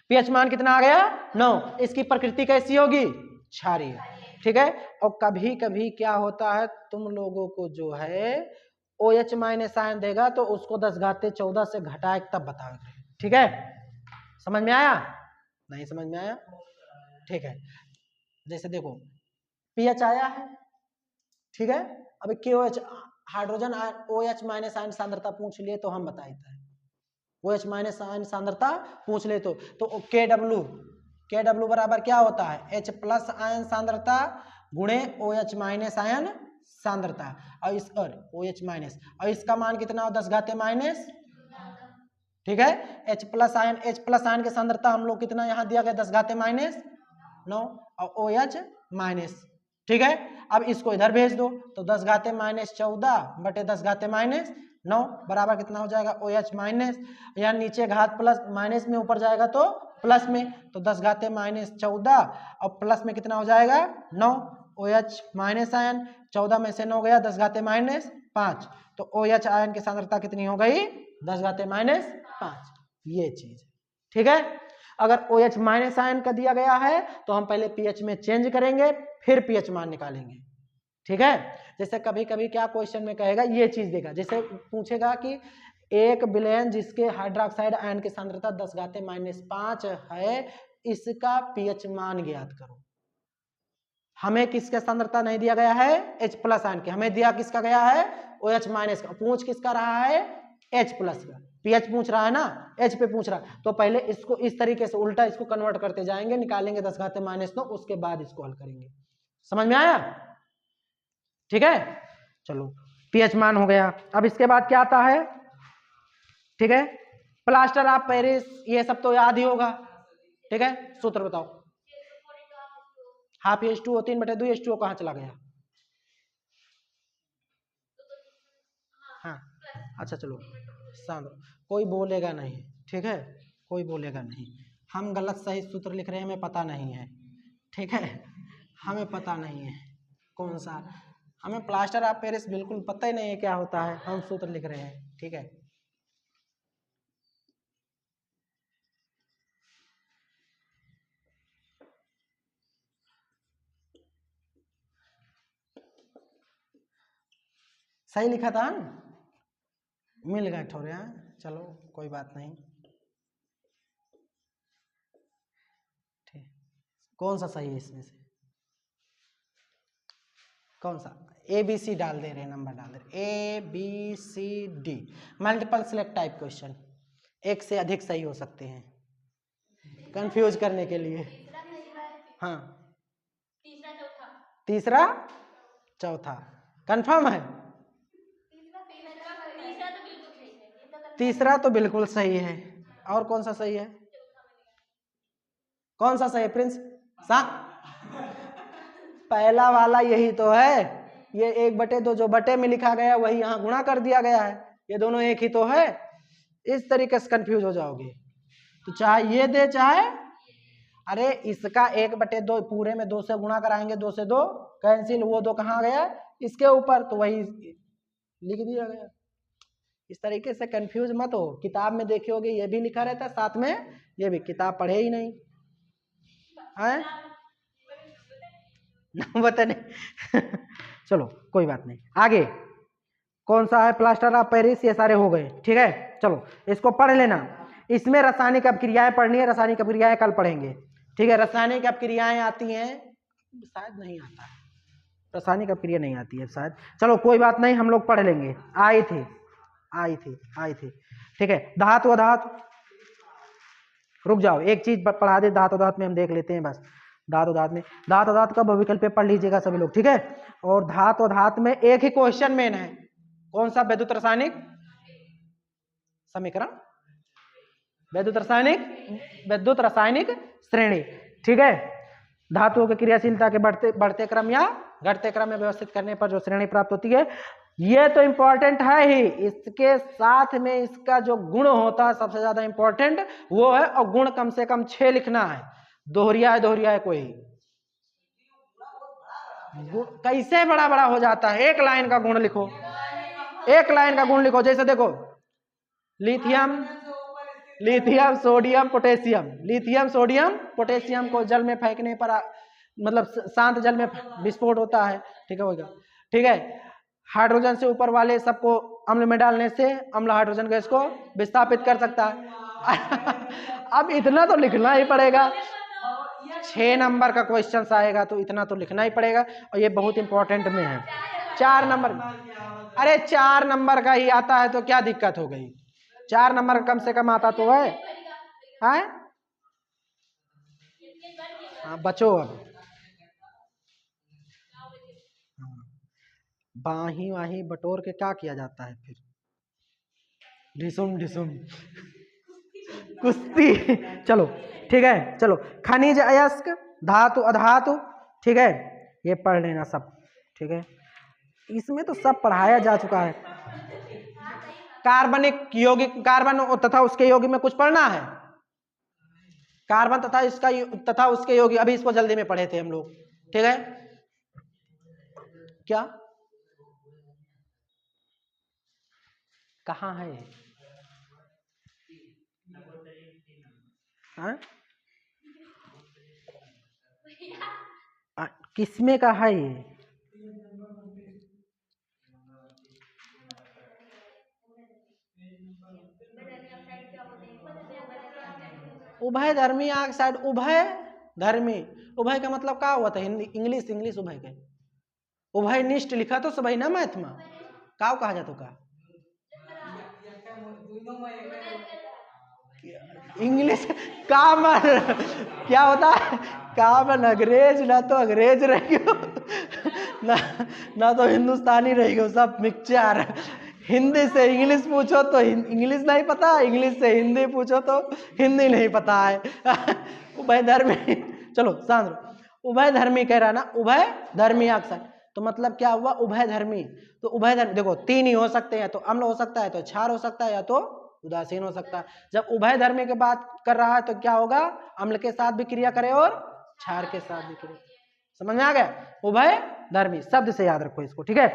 [SPEAKER 1] pH मान कितना आ गया 9, इसकी प्रकृति कैसी होगी, क्षारीय, ठीक है, और कभी कभी क्या होता है, तुम लोगों को जो है OH- आयन देगा तो उसको 10⁻14 से घटाए तब बताओगे, ठीक है, समझ में आया, नहीं समझ में आया, ठीक है, जैसे देखो pH आया है, ठीक है, अब KOH हाइड्रोजन OH- आयन सांद्रता पूछ लिए तो हम बताते हैं, OH- आयन सांद्रता पूछ ले तो KW बराबर क्या होता है, H+ आयन सांद्रता गुणे OH- आयन सांद्रता, और इस OH- और इसका मान कितना हो 10⁻⁻, ठीक है, H+ आयन की सांद्रता हम लोग कितना यहाँ दिया गया 10⁻⁹, और OH-, ठीक है, अब इसको इधर भेज दो तो 10⁻14 बटे 10⁻9 बराबर कितना हो जाएगा OH-, या नीचे घात प्लस माइनस में ऊपर जाएगा तो प्लस में, तो 10⁻14 और प्लस में कितना हो जाएगा 9, OH- आयन 14 में से 9 गया 10⁻5, तो OH आयन की सांद्रता कितनी हो गई 10⁻5, ये चीज, ठीक है, अगर OH- आयन का दिया गया है तो हम पहले pH में चेंज करेंगे फिर pH मान निकालेंगे, ठीक है, जैसे कभी कभी क्या क्वेश्चन में कहेगा ये चीज देगा, जैसे पूछेगा कि एक विलयन जिसके हाइड्रोक्साइड आयन की सांद्रता 10⁻5 है, इसका pH मान ज्ञात करो, हमें किसका सांद्रता नहीं दिया गया है, H+ आयन की, हमें दिया किसका गया है, OH- का। पूछ किसका रहा है, H+ का। pH पूछ रहा है ना, H पे पूछ रहा है, तो पहले इसको इस तरीके से उल्टा इसको कन्वर्ट करते जाएंगे, निकालेंगे 10⁻⁻9, उसके बाद इसको हल करेंगे। समझ में आया? ठीक है, चलो pH मान हो गया। अब इसके बाद क्या आता है, ठीक है, प्लास्टर ऑफ पेरिस, ये सब तो याद ही होगा। ठीक है, सूत्र बताओ। हाफ H2O 3/2 H2O कहाँ चला गया? हाँ, अच्छा चलो शांत, कोई बोलेगा नहीं, ठीक है, कोई बोलेगा नहीं। हम गलत सही सूत्र लिख रहे हैं, हमें पता नहीं है, ठीक है, हमें पता नहीं है कौन सा, हमें प्लास्टर ऑफ पेरिस बिल्कुल पता ही नहीं है क्या होता है, हम सूत्र लिख रहे हैं। ठीक है, सही लिखा था, मिल गए थोड़े। हाँ चलो कोई बात नहीं। ठीक, कौन सा सही है इसमें से, कौन सा? ABC डाल दे रहे हैं, नंबर डाल दे रहे, ABCD, multiple select type question, एक से अधिक सही हो सकते हैं, कंफ्यूज करने के लिए। हाँ, तीसरा चौथा कंफर्म है, तीसरा तो बिल्कुल सही है, और कौन सा सही है, कौन सा सही है प्रिंस? पहला वाला यही तो है, ये 1/2 जो बटे में लिखा गया वही यहाँ गुणा कर दिया गया है, ये दोनों एक ही तो है, इस तरीके से कंफ्यूज हो जाओगे। तो चाहे ये दे चाहे, अरे इसका 1/2 पूरे में 2 से गुणा कराएंगे, 2 से 2 कैंसिल, वो 2 कहाँ गया, इसके ऊपर, तो वही लिख दिया गया। इस तरीके से कंफ्यूज मत हो, किताब में देखे होगे ये भी लिखा रहता है साथ में, ये भी, किताब पढ़े ही नहीं है बता नहीं चलो कोई बात नहीं, आगे कौन सा है, प्लास्टर ऑफ पेरिस, ये सारे हो गए। ठीक है, चलो इसको पढ़ लेना, इसमें रासायनिक अपक्रियाएं पढ़नी है, रासायनिक अपक्रियाएं कल पढ़ेंगे। ठीक है, रासायनिक अपक्रियाएं आती हैं, शायद नहीं आता है, रासायनिक अपक्रिया नहीं आती है शायद, चलो कोई बात नहीं, हम लोग पढ़ लेंगे, आई थी आई थी आई थी। ठीक है, धातु अधातु, रुक जाओ एक चीज पढ़ा दे, धातु अधातु में हम देख लेते हैं बस। धातु अधातु में, धातु अधातु का बहुविकल्प पढ़ लीजिएगा सभी लोग। ठीक है, और धातु अधातु में एक ही क्वेश्चन मेन है, कौन सा, वैद्युत रासायनिक समीकरण, वैद्युत रासायनिक श्रेणी। ठीक है, धातुओं की क्रियाशीलता के बढ़ते क्रम या घटते क्रम में व्यवस्थित करने पर जो श्रेणी प्राप्त होती है, ये तो इंपॉर्टेंट है ही, इसके साथ में इसका जो गुण होता है सबसे ज्यादा इंपॉर्टेंट वो है, और गुण कम से कम 6 लिखना है, दोहरिया है कोई, कैसे बड़ा बड़ा हो जाता है, एक लाइन का गुण लिखो, एक लाइन का गुण लिखो, जैसे देखो lithium sodium potassium, lithium sodium potassium को जल में फेंकने पर मतलब शांत जल में विस्फोट होता है। ठीक है, होगा, ठीक है, हाइड्रोजन से ऊपर वाले सबको अम्ल में डालने से अम्ल हाइड्रोजन गैस को विस्थापित कर सकता है अब इतना तो लिखना ही पड़ेगा, 6 नंबर का क्वेश्चन आएगा तो इतना तो लिखना ही पड़ेगा, और ये बहुत इंपॉर्टेंट में है, 4 नंबर, अरे 4 नंबर का ही आता है तो क्या दिक्कत हो गई, 4 नंबर कम से कम आता तो है, हाँ बचो अब, बाही वाही बटोर के क्या किया जाता है फिर, ढिसुम ढिसुम कुश्ती चलो ठीक है, चलो खनिज अयस्क, धातु अधातु, ठीक है, ये पढ़ लेना सब। ठीक है, इसमें तो सब पढ़ाया जा चुका है, कार्बनिक यौगिक, कार्बन तथा उसके यौगिक में कुछ पढ़ना है, कार्बन तथा इसका तथा उसके यौगिक, अभी इसको जल्दी में पढ़े थे हम लोग। ठीक है, क्या कहाँ है, हाँ किसमें का है ये, उभय धर्मी ऑक्साइड, उभय धर्मी। उभय का मतलब क्या हुआ था हिंदी इंग्लिश उभय के उभय निष्ठ लिखा तो सब ना मैथ में का कहा जाता का इंग्लिश कामन क्या होता है कामन अंग्रेज ना तो अंग्रेज रही हो ना तो हिंदुस्तानी रही हो सब मिक्सचर। हिंदी से इंग्लिश पूछो तो इंग्लिश नहीं पता इंग्लिश से हिंदी पूछो तो हिंदी नहीं पता है उभय धर्मी। चलो शांत उभय धर्मी कह रहा ना उभय धर्मी अक्षर तो मतलब क्या हुआ उभय धर्मी। तो उभय धर्मी देखो तीन ही हो सकते हैं तो अम्ल हो सकता है तो क्षार हो सकता है या तो उदासीन हो सकता है। जब उभय धर्मी की बात कर रहा है तो क्या होगा अम्ल के साथ भी क्रिया करे और क्षार के साथ भी क्रिया। समझ में आ गया उभय धर्मी शब्द से याद रखो इसको ठीक है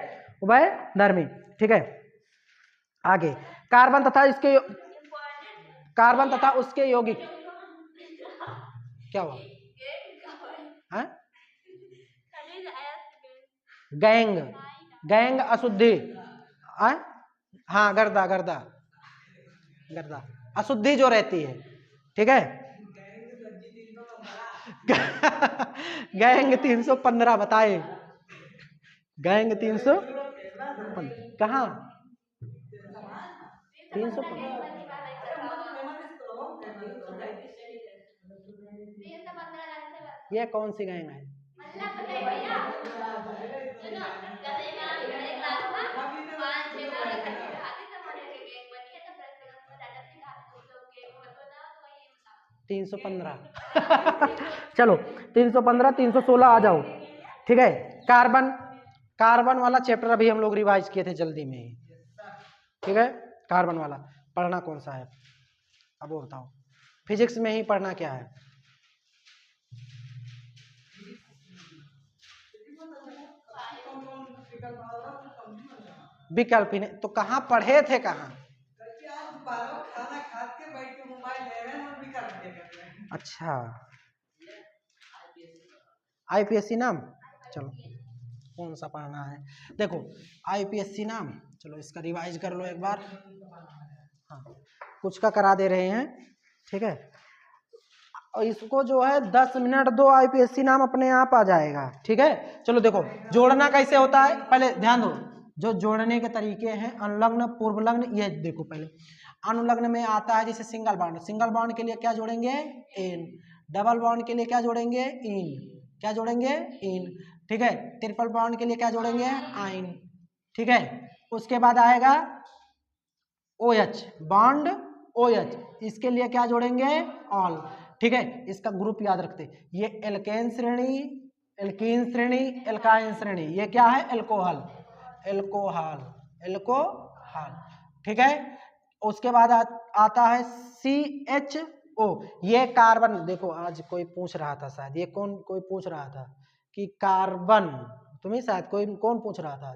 [SPEAKER 1] उभय धर्मी ठीक है। आगे कार्बन तथा उसके यौगिक क्या हुआ है? गैंग अशुद्धि हाँ गर्दा अशुद्धि जो रहती है ठीक है। गैंग 315 बताए गैंग 300 कहाँ 315 ये कौन सी गैंग है? तीन 315 चलो 315 316 आ जाओ ठीक है। कार्बन वाला चैप्टर अभी हम लोग रिवाइज किए थे जल्दी में ही ठीक है। कार्बन वाला पढ़ना कौन सा है अब वो बताओ फिजिक्स में ही पढ़ना क्या है? विकल्प ही नहीं तो कहाँ पढ़े थे कहाँ? अच्छा आईपीएससी नाम चलो कौन सा पढ़ना है देखो आईपीएससी नाम चलो इसका रिवाइज कर लो एक बार। हाँ कुछ का करा दे रहे हैं ठीक है और इसको जो है 10 मिनट दो आईपीएससी नाम अपने आप आ जाएगा ठीक है। चलो देखो जोड़ना कैसे होता है पहले ध्यान दो जो जोड़ने के तरीके हैं अनुलग्न पूर्वलग्न ये देखो पहले अनुलग्न में आता है जैसे सिंगल बॉन्ड के लिए क्या जोड़ेंगे इन डबल बॉन्ड के लिए क्या जोड़ेंगे इन ठीक है। ट्रिपल बॉन्ड के लिए क्या जोड़ेंगे आइन ठीक है। उसके बाद आएगा OH बॉन्ड OH इसके लिए क्या जोड़ेंगे ऑल ठीक है। इसका ग्रुप याद रखते ये एल्केन श्रेणी एल्कीन श्रेणी एल्काइन श्रेणी ये क्या है एल्कोहल ठीक है। उसके बाद आता है CHO ये कार्बन देखो आज कोई पूछ रहा था शायद ये कोई पूछ रहा था कि कार्बन तुम्हें शायद कौन पूछ रहा था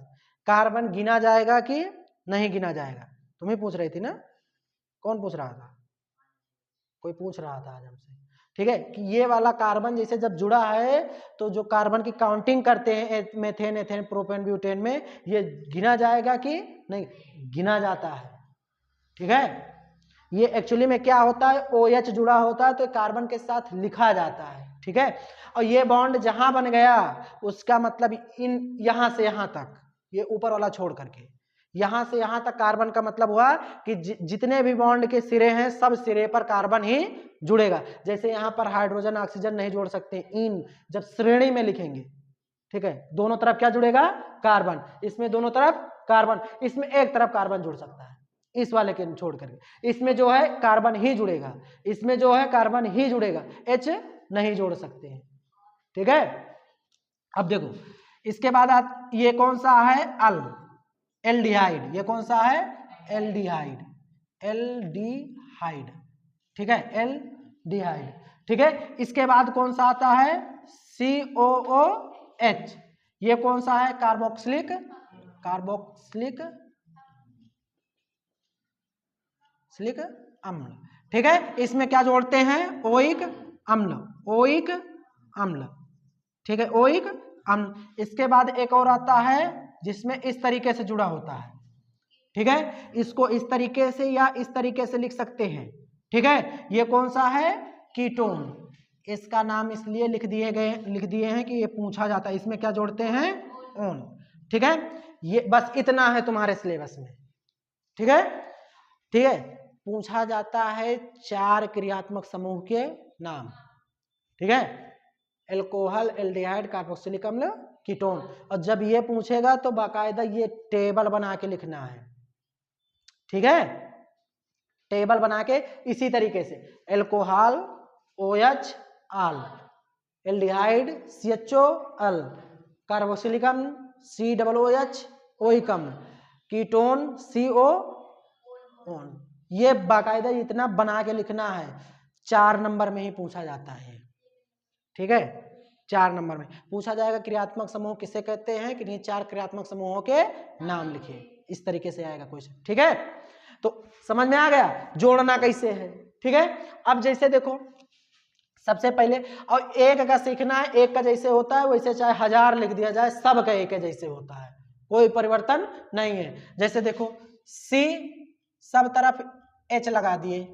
[SPEAKER 1] कार्बन गिना जाएगा कि नहीं गिना जाएगा तुम्हें पूछ रही थी ना कौन पूछ रहा था कोई पूछ रहा था आज हमसे ठीक है कि ये वाला कार्बन जैसे जब जुड़ा है तो जो कार्बन की काउंटिंग करते हैं मेथेन एथेन प्रोपेन ब्यूटेन में ये गिना जाएगा कि नहीं गिना जाता है ठीक है। ये एक्चुअली में क्या होता है OH जुड़ा होता है तो कार्बन के साथ लिखा जाता है ठीक है। और ये बॉन्ड जहां बन गया उसका मतलब इन यहां से यहां तक ये ऊपर वाला छोड़ करके यहां से यहां तक कार्बन का मतलब हुआ कि जितने भी बॉन्ड के सिरे हैं सब सिरे पर कार्बन ही जुड़ेगा। जैसे यहां पर हाइड्रोजन ऑक्सीजन नहीं जोड़ सकते इन जब श्रेणी में लिखेंगे ठीक है दोनों तरफ क्या जुड़ेगा कार्बन इसमें दोनों तरफ कार्बन इसमें एक तरफ कार्बन जुड़ सकता है इस वाले के छोड़ करके इसमें जो है कार्बन ही जुड़ेगा इसमें जो है कार्बन ही जुड़ेगा H नहीं जोड़ सकते हैं ठीक है। अब देखो इसके बाद ये कौन सा है एल्डिहाइड ये कौन सा है एल्डिहाइड ठीक है एल्डिहाइड ठीक है। इसके बाद कौन सा आता है COOH ये कौन सा है कार्बोक्सिलिक अम्ल ठीक है। इसमें क्या जोड़ते हैं ओइक अम्ल ठीक है ओइक अम्ल। इसके बाद एक और आता है जिसमें इस तरीके से जुड़ा होता है ठीक है इसको इस तरीके से या इस तरीके से लिख सकते हैं ठीक है। ये कौन सा है कीटोन इसका नाम इसलिए लिख दिए हैं कि ये पूछा जाता है। इसमें क्या जोड़ते हैं? ऑन। ठीक है, ये बस इतना है तुम्हारे सिलेबस में। ठीक है, ठीक है, पूछा जाता है 4 क्रियात्मक समूह के नाम। ठीक है, एल्कोहल, एल्डिहाइड, कार्बोक्सिलिक अम्ल, कीटोन। और जब ये पूछेगा तो बाकायदा ये टेबल बना के लिखना है। ठीक है, टेबल बना के इसी तरीके से एल्कोहल OH आल, एल्डिहाइड CHO अल, कार्बोक्सिलिक अम्ल COOH ओइक अम्ल, कीटोन CO ऑन। ये बाकायदा इतना बना के लिखना है। 4 नंबर में ही पूछा जाता है। ठीक है, 4 नंबर में पूछा जाएगा क्रियात्मक समूह किसे कहते हैं, कि नहीं 4 क्रियात्मक समूहों के नाम लिखिए। इस तरीके से आएगा क्वेश्चन। ठीक है, तो समझ में आ गया जोड़ना कैसे है। ठीक है, अब जैसे देखो सबसे पहले, और एक का सीखना है, एक का जैसे होता है वैसे चाहे 1000 लिख दिया जाए, सब का एक जैसे होता है, कोई परिवर्तन नहीं है। जैसे देखो C सब तरफ H लगा दिए,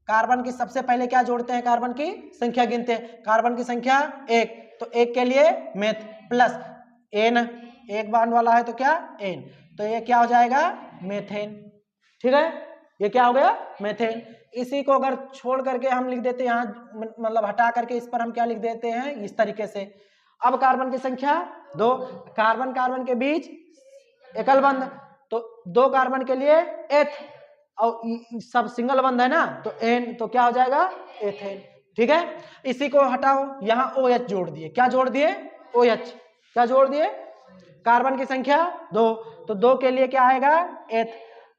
[SPEAKER 1] कार्बन की सबसे पहले क्या जोड़ते हैं, कार्बन की संख्या गिनते हैं। कार्बन की संख्या 1, तो 1 के लिए मेथ प्लस N, एक बॉन्ड वाला है तो क्या N, तो ये क्या हो जाएगा मेथेन। ठीक है, ये क्या हो गया मेथेन। इसी को अगर छोड़ करके हम लिख देते हैं यहाँ, मतलब हटा करके इस पर हम क्या लिख देते हैं इस तरीके से। अब कार्बन की संख्या 2, कार्बन कार्बन के बीच एकल बंध, तो 2 कार्बन के लिए एथ, और सब सिंगल बंध है ना, तो एन, तो क्या हो जाएगा एथेन। ठीक है, इसी को हटाओ, यहाँ OH जोड़ दिए। क्या जोड़ दिए OH, क्या जोड़ दिए, कार्बन की संख्या 2, तो 2 के लिए क्या आएगा एथ,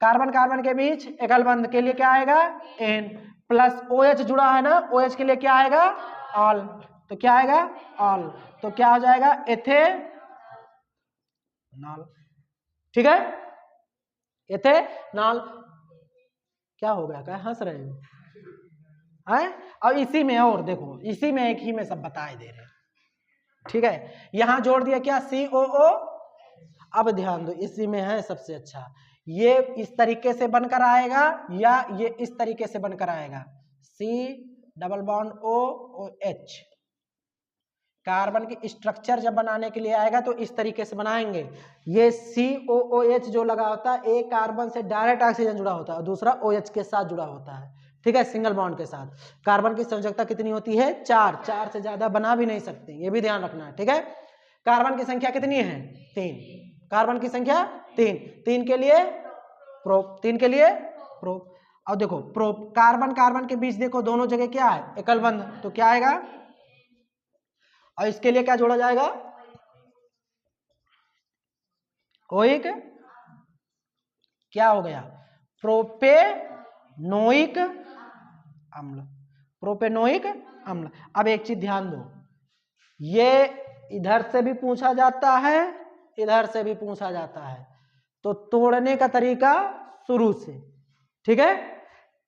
[SPEAKER 1] कार्बन कार्बन के बीच एकल बंध के लिए क्या आएगा एन, प्लस OH जुड़ा है ना, OH के लिए क्या आएगा ऑल, तो क्या आएगा ऑल, तो क्या हो जाएगा एथेनॉल। ठीक है, एथेनॉल। क्या हो गया, क्या हंस रहे हो हैं? और इसी में और देखो, इसी में एक ही में सब बताए दे रहे हैं। ठीक है, यहां जोड़ दिया क्या COO। अब ध्यान दो, इसी में है सबसे अच्छा, ये इस तरीके से बनकर आएगा या ये इस तरीके से बनकर आएगा, C double bond OH। Carbon की स्ट्रक्चर जब बनाने के लिए आएगा तो इस तरीके से बनाएंगे। ये COOH जो लगा होता है, एक कार्बन से डायरेक्ट ऑक्सीजन जुड़ा होता है और दूसरा OH के साथ जुड़ा होता है। ठीक है, सिंगल बॉन्ड के साथ। कार्बन की संयोजकता कितनी होती है 4, 4 से ज्यादा बना भी नहीं सकते, ये भी ध्यान रखना है। ठीक है, कार्बन की संख्या कितनी है 3, कार्बन की संख्या 3, 3 के लिए प्रोप, 3 के लिए प्रोप। और देखो प्रोप, कार्बन कार्बन के बीच देखो दोनों जगह क्या है एकल बंध, तो क्या आएगा, और इसके लिए क्या जोड़ा जाएगा ओइक, क्या हो गया प्रोपेनोइक अम्ल, प्रोपेनोइक अम्ल। अब एक चीज ध्यान दो, ये इधर से भी पूछा जाता है, इधर से भी पूछा जाता है, तो तोड़ने का तरीका शुरू से। ठीक है,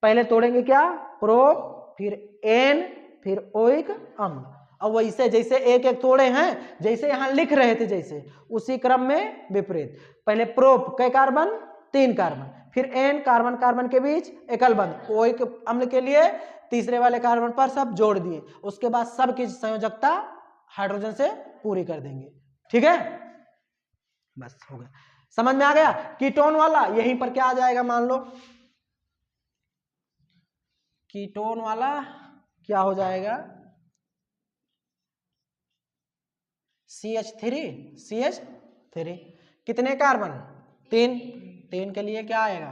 [SPEAKER 1] पहले तोड़ेंगे क्या प्रोप, फिर एन, फिर ओइक अम्ल, और वैसे जैसे एक एक तोड़े हैं, जैसे यहां लिख रहे थे जैसे, उसी क्रम में विपरीत। पहले प्रोप कै कार्बन 3 कार्बन, फिर एन कार्बन कार्बन के बीच एकल बंध, ओइक अम्ल के लिए तीसरे वाले कार्बन पर सब जोड़ दिए, उसके बाद सबकी संयोजकता हाइड्रोजन से पूरी कर देंगे। ठीक है, बस हो गया, समझ में आ गया। कीटोन वाला यहीं पर क्या आ जाएगा, मान लो कीटोन वाला क्या हो जाएगा CH3, कितने कार्बन 3, 3 के लिए क्या आएगा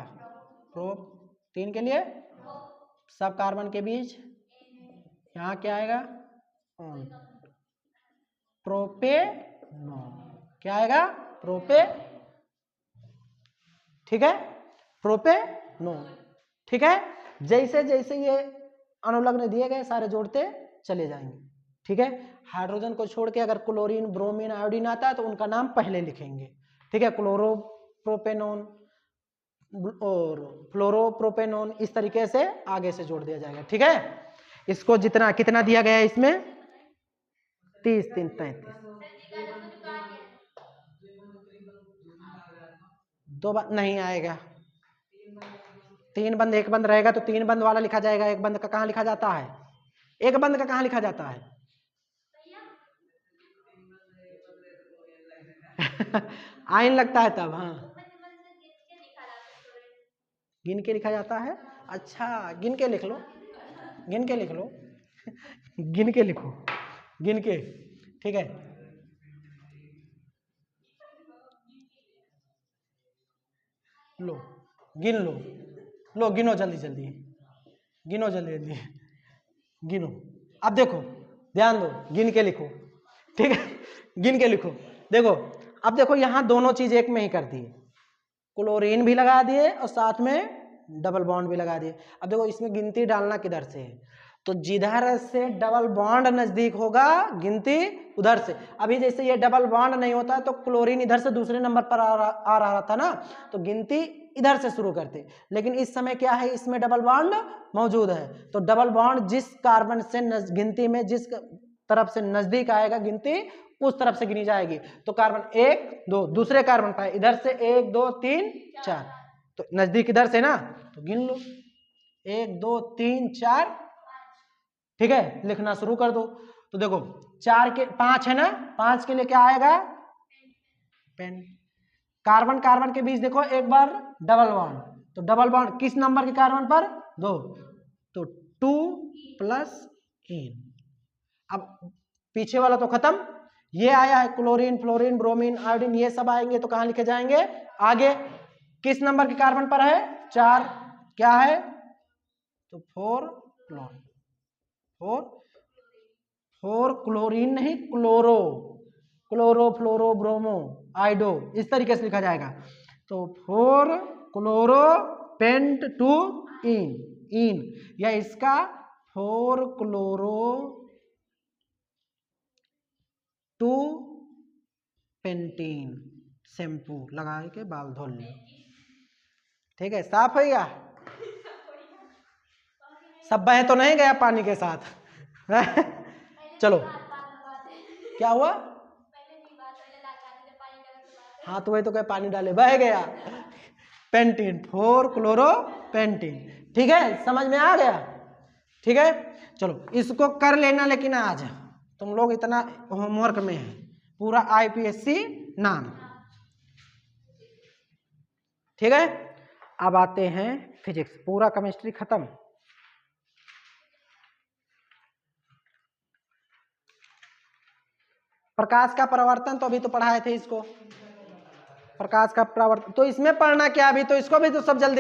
[SPEAKER 1] प्रोप, 3 के लिए सब कार्बन के बीच यहाँ क्या आएगा ऑन, प्रोपेनॉन, क्या आएगा प्रोपे, ठीक है प्रोपेनॉन। ठीक है, जैसे जैसे ये अनुलग्न दिए गए सारे जोड़ते चले जाएंगे। ठीक है, हाइड्रोजन को छोड़ के अगर क्लोरीन ब्रोमीन आयोडीन आता है तो उनका नाम पहले लिखेंगे। ठीक है, क्लोरोप्रोपेनॉन और फ्लोरोप्रोपेनॉन, इस तरीके से आगे से जोड़ दिया जाएगा। ठीक है, इसको जितना कितना दिया गया है इसमें 30, 3, 33, 2 नहीं आएगा, 3 बंद 1 बंद रहेगा तो 3 बंद वाला लिखा जाएगा, 1 बंद का कहाँ लिखा जाता है, 1 बंद का कहाँ लिखा जाता है आइन लगता है तब। हाँ, गिन के लिखा जाता है। अच्छा, गिन के लिख लो, गिन के लिख लो, गिन के लिखो, गिन के, ठीक है। लो गिन लो, लो गिनो जल्दी जल्दी, गिनो जल्दी जल्दी, गिनो। अब देखो, ध्यान दो, गिन के लिखो, ठीक है, गिन के लिखो। देखो, अब देखो यहाँ दोनों चीज एक में ही कर दी, क्लोरीन भी लगा दिए और साथ में डबल बॉन्ड भी लगा दिए। अब देखो इसमें गिनती डालना किधर से है, तो जिधर से डबल बॉन्ड नजदीक होगा गिनती उधर से। अभी जैसे ये डबल बॉन्ड नहीं होता तो क्लोरीन इधर से दूसरे नंबर पर आ रहा था ना, तो गिनती इधर से शुरू करते। लेकिन इस समय क्या है, इसमें डबल बॉन्ड मौजूद है, तो डबल बॉन्ड जिस कार्बन से गिनती में जिस तरफ से नजदीक आएगा गिनती उस तरफ से गिनी जाएगी। तो कार्बन 1 2, दूसरे कार्बन पर इधर से 1 2 3 4, तो नजदीक इधर से ना, तो गिन लो 1 2 3 4, ठीक है। लिखना शुरू कर दो। तो देखो 4 के 5 है ना, 5 के लिए क्या आएगा, पेन। कार्बन कार्बन के बीच देखो एक बार डबल बॉन्ड, तो डबल बॉन्ड किस नंबर के कार्बन पर, 2, तो 2 प्लस इन। अब पीछे वाला तो खत्म, ये आया है क्लोरीन फ्लोरीन ब्रोमीन आयोडीन, ये सब आएंगे तो कहां लिखे जाएंगे, आगे। किस नंबर के कार्बन पर है, 4, क्या है, तो 4 क्लोरीन, 4 क्लोरीन नहीं, क्लोरो, क्लोरो फ्लोरो ब्रोमो आइडो, इस तरीके से लिखा जाएगा। तो 4 क्लोरो पेंट 2 इन, या इसका 4 क्लोरो 2 पेंटीन, शैम्पू लगा के बाल धो लो, ठीक है। साफ हो गया, सब बह तो नहीं गया पानी के साथ। चलो, क्या हुआ, हाँ तो वही तो क्या, पानी डाले बह गया, पेंटीन 4 क्लोरो पेंटीन, ठीक है, समझ में आ गया, ठीक है। चलो इसको कर लेना, लेकिन आज तुम लोग इतना होमवर्क में है, पूरा IPSC नाम, ठीक है। अब आते हैं फिजिक्स, पूरा केमिस्ट्री खत्म। प्रकाश का परावर्तन तो अभी तो पढ़ाए थे इसको, प्रकाश का परावर्तन तो इसमें पढ़ना क्या, अभी तो इसको भी तो सब जल्दी